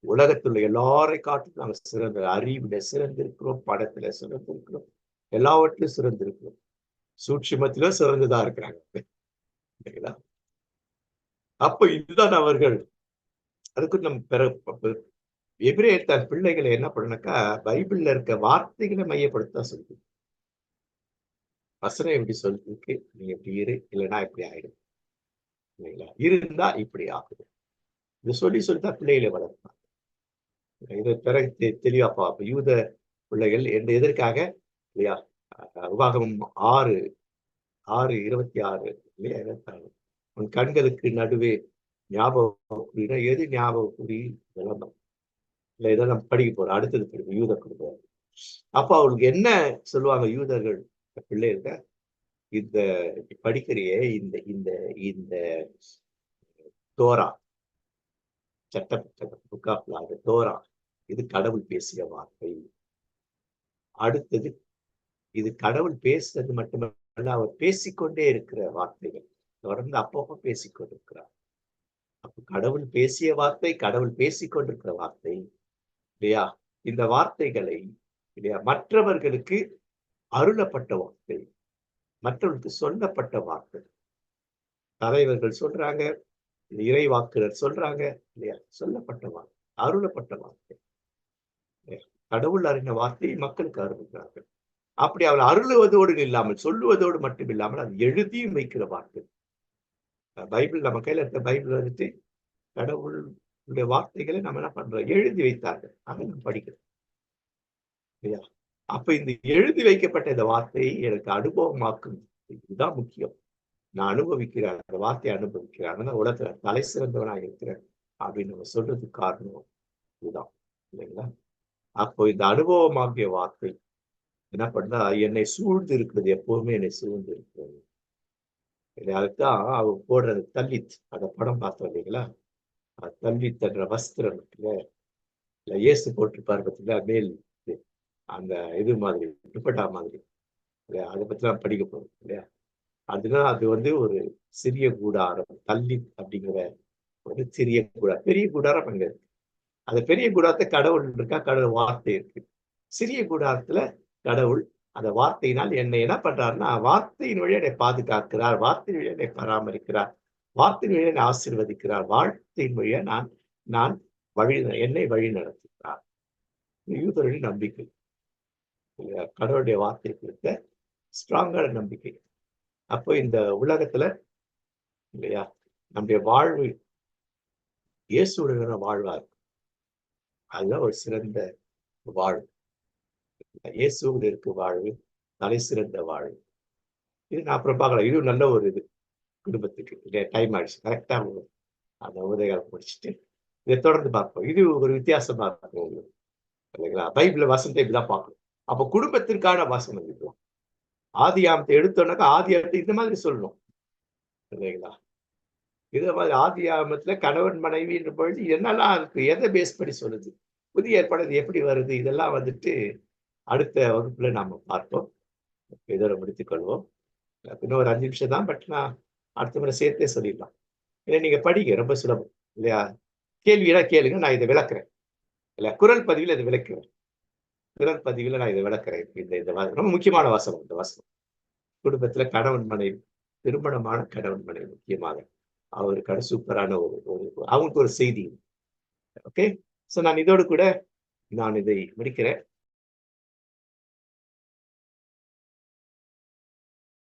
உலகத்துல எல்லாரையும் காட்டிலும் நாங்க சிறந்த அறிவுல சிறந்திருக்கிறோம், படத்துல சிறந்திருக்கிறோம், எல்லாவற்றிலும் சிறந்திருக்கிறோம், சூட்சுமத்திலும் சிறந்துதான் இருக்கிறாங்க. அப்ப இதுதான் அவர்கள். அதுக்கு நம்ம எபிரேயர் தன் பிள்ளைகளை என்ன பண்ணனாக்கா, பைபிள்ல இருக்க வார்த்தைகளை மையப்படுத்த சொல்லி, வசனம் எப்படி சொல்லிருக்கு, நீ எப்படி இரு, இல்லைன்னா இப்படி ஆயிடும் இல்லைங்களா? இருந்தா இப்படி ஆகுது. இது சொல்லி சொல்லித்தான் பிள்ளைகளை வளர்ப்பாங்க. இது பிறகு தெளிவா பார்ப்போம். யூத பிள்ளைகள் எதற்காக இல்லையா? உபாகமம் 6:26 இல்லையா? 26 உன் கண்களுக்கு நடுவே ஞாபகம் குறினா எது ஞாபகம் குறி இதெல்லாம் இல்ல, இதை நம்ம படிக்க போறோம். அடுத்தது படிப்போம் யூத குடும்பம். அப்ப அவங்களுக்கு என்ன சொல்லுவாங்க யூதர்கள் பிள்ளைகள், இந்த படிக்கிறையே இந்த இந்த இந்த தோரா சட்ட புத்தகம், புக் ஆஃப் லா, தோரா, இது கடவுள் பேசிய வார்த்தை. அடுத்தது இது கடவுள் பேசுறது மட்டுமல்ல, அவர் பேசிக்கொண்டே இருக்கிற வார்த்தைகள். தொடர்ந்து அப்பப்போ பேசிக்கொண்டிருக்கிறார். அப்ப கடவுள் பேசிய வார்த்தை, கடவுள் பேசிக்கொண்டிருக்கிற வார்த்தை இல்லையா? இந்த வார்த்தைகளை இல்லையா மற்றவர்களுக்கு அருளப்பட்ட வார்த்தை, மற்றவர்களுக்கு சொல்லப்பட்ட வார்த்தை. தலைவர்கள் சொல்றாங்க, இறைவாக்குனர் சொல்றாங்க இல்லையா? சொல்லப்பட்ட வார்த்தை, அருளப்பட்ட வார்த்தை. கடவுள் அறிந்த வார்த்தையை மக்களுக்கு அருள்கிறார்கள். அப்படி அவள் அருளுவதோடு இல்லாமல், சொல்லுவதோடு மட்டும் இல்லாமல் அது எழுதியும் வைக்கிற வார்த்தை. பைபிள் நம்ம கையில இருக்க பைபிள் வந்துட்டு கடவுளுடைய வார்த்தைகளை நம்ம என்ன பண்றோம், எழுதி வைத்தார்கள். அதை நம்ம படிக்கிறோம் இல்லையா? அப்ப இந்த எழுதி வைக்கப்பட்ட இந்த வார்த்தையை எனக்கு அனுபவமாக்கும். இதுதான் முக்கியம். நான் அனுபவிக்கிறேன், அந்த வார்த்தையை அனுபவிக்கிறேன், அதனால உலகத்துல தலை சிறந்தவனாக இருக்கிறேன் அப்படின்னு நம்ம சொல்றதுக்கு காரணம் இதுதான் இல்லைங்களா? அப்போ இந்த அனுபவமாகிய வார்த்தை என்ன பண்ணா, என்னை சூழ்ந்து இருக்கிறது, எப்பவுமே என்னை சூழ்ந்து இருக்கிறது. அதுதான் அவ போடுறது தல்லித், அந்த படம் பார்த்தோம் இல்லைங்களா? தல்லித் என்ற வஸ்திரம் இருக்குல்ல, இல்ல இயேசு போட்டிருப்பாரு பார்த்தீங்களா, மேல் அந்த இது மாதிரி துப்பட்டா மாதிரி இல்லையா? அதை பத்தி தான் படிக்க போறோம் இல்லையா? அதுதான் அது வந்து ஒரு சிறிய கூடாரம், தள்ளி அப்படிங்கிற ஒரு சிறிய கூடாரம். பெரிய கூடாரம் அங்க இருக்கு. அந்த பெரிய கூடாரத்தை கடவுள் இருக்கா, கடவுள் வார்த்தை இருக்கு. சிறிய கூடாரத்துல கடவுள் அந்த வார்த்தையினால் என்னை என்ன பண்றாருன்னா, வார்த்தையின் வழியை என்னை பாதுகாக்கிறார், வார்த்தையின் வழியை என்னை பராமரிக்கிறார், வார்த்தையின் வழியை என்னை ஆசீர்வதிக்கிறார், வார்த்தையின் வழியை நான் நான் என்னை வழி நடத்துகிறார். யூதர்களின் நம்பிக்கை கடவுளுடைய வார்த்தை குறித்த ஸ்ட்ராங்கான நம்பிக்கை. அப்போ இந்த உலகத்துல இல்லையா, நம்முடைய வாழ்வு இயேசுடைய வாழ்வா இருக்கும். அதுதான் ஒரு சிறந்த வாழ்வு. இயேசுவில் இருக்கு வாழ்வு, தலை சிறந்த வாழ்வு. இது நான் அப்புறம் பார்க்கலாம். இதுவும் நல்ல ஒரு இது குடும்பத்துக்கு இல்லையா? டைம் ஆயிடுச்சு. கரெக்டா அந்த உதயகாலம் முடிச்சுட்டு இதை தொடர்ந்து பார்ப்போம். இது ஒரு வித்தியாசமா இருக்கும் உங்களுக்கு இல்லைங்களா? பைபிள் வசனத்தை இப்படிதான் பார்க்கணும். அப்போ குடும்பத்திற்கான வசனம் இதுவும் ஆதியாமத்தை எடுத்தோன்னாக்கா ஆதியாமத்தை இந்த மாதிரி சொல்லணும் இல்லைங்களா? இதே மாதிரி ஆதியாகமத்துல கணவன் மனைவின்ற பொழுது என்னெல்லாம் இருக்கு, எதை பேஸ் பண்ணி சொல்லுது, புதிய ஏற்பாடு எப்படி வருது, இதெல்லாம் வந்துட்டு அடுத்த வகுப்புல நாம பார்ப்போம். இதோட முடித்துக் கொள்வோம். இன்னும் ஒரு 5 நிமிஷம் தான், பட் நான் அடுத்த முறை சேர்த்தே சொல்லிடலாம். ஏன்னா நீங்க படிங்க, ரொம்ப சுலபம் இல்லையா? கேள்வியெல்லாம் கேளுங்க, நான் இதை விளக்குறேன் இல்ல, குரல் பதிவில் இதை விளக்குறேன். குரல் பதிவில் நான் இதை விளக்குறேன். இந்த ரொம்ப முக்கியமான வாசகம் இந்த வாசகம். குடும்பத்துல கணவன் மனைவி, திருமணமான கணவன் மனைவி முக்கியமாக அவருக்கான சூப்பரான ஒரு அவங்களுக்கு ஒரு செய்தி. ஓகே, சோ நான் இதோடு கூட நான் இதை முடிக்கிறேன்.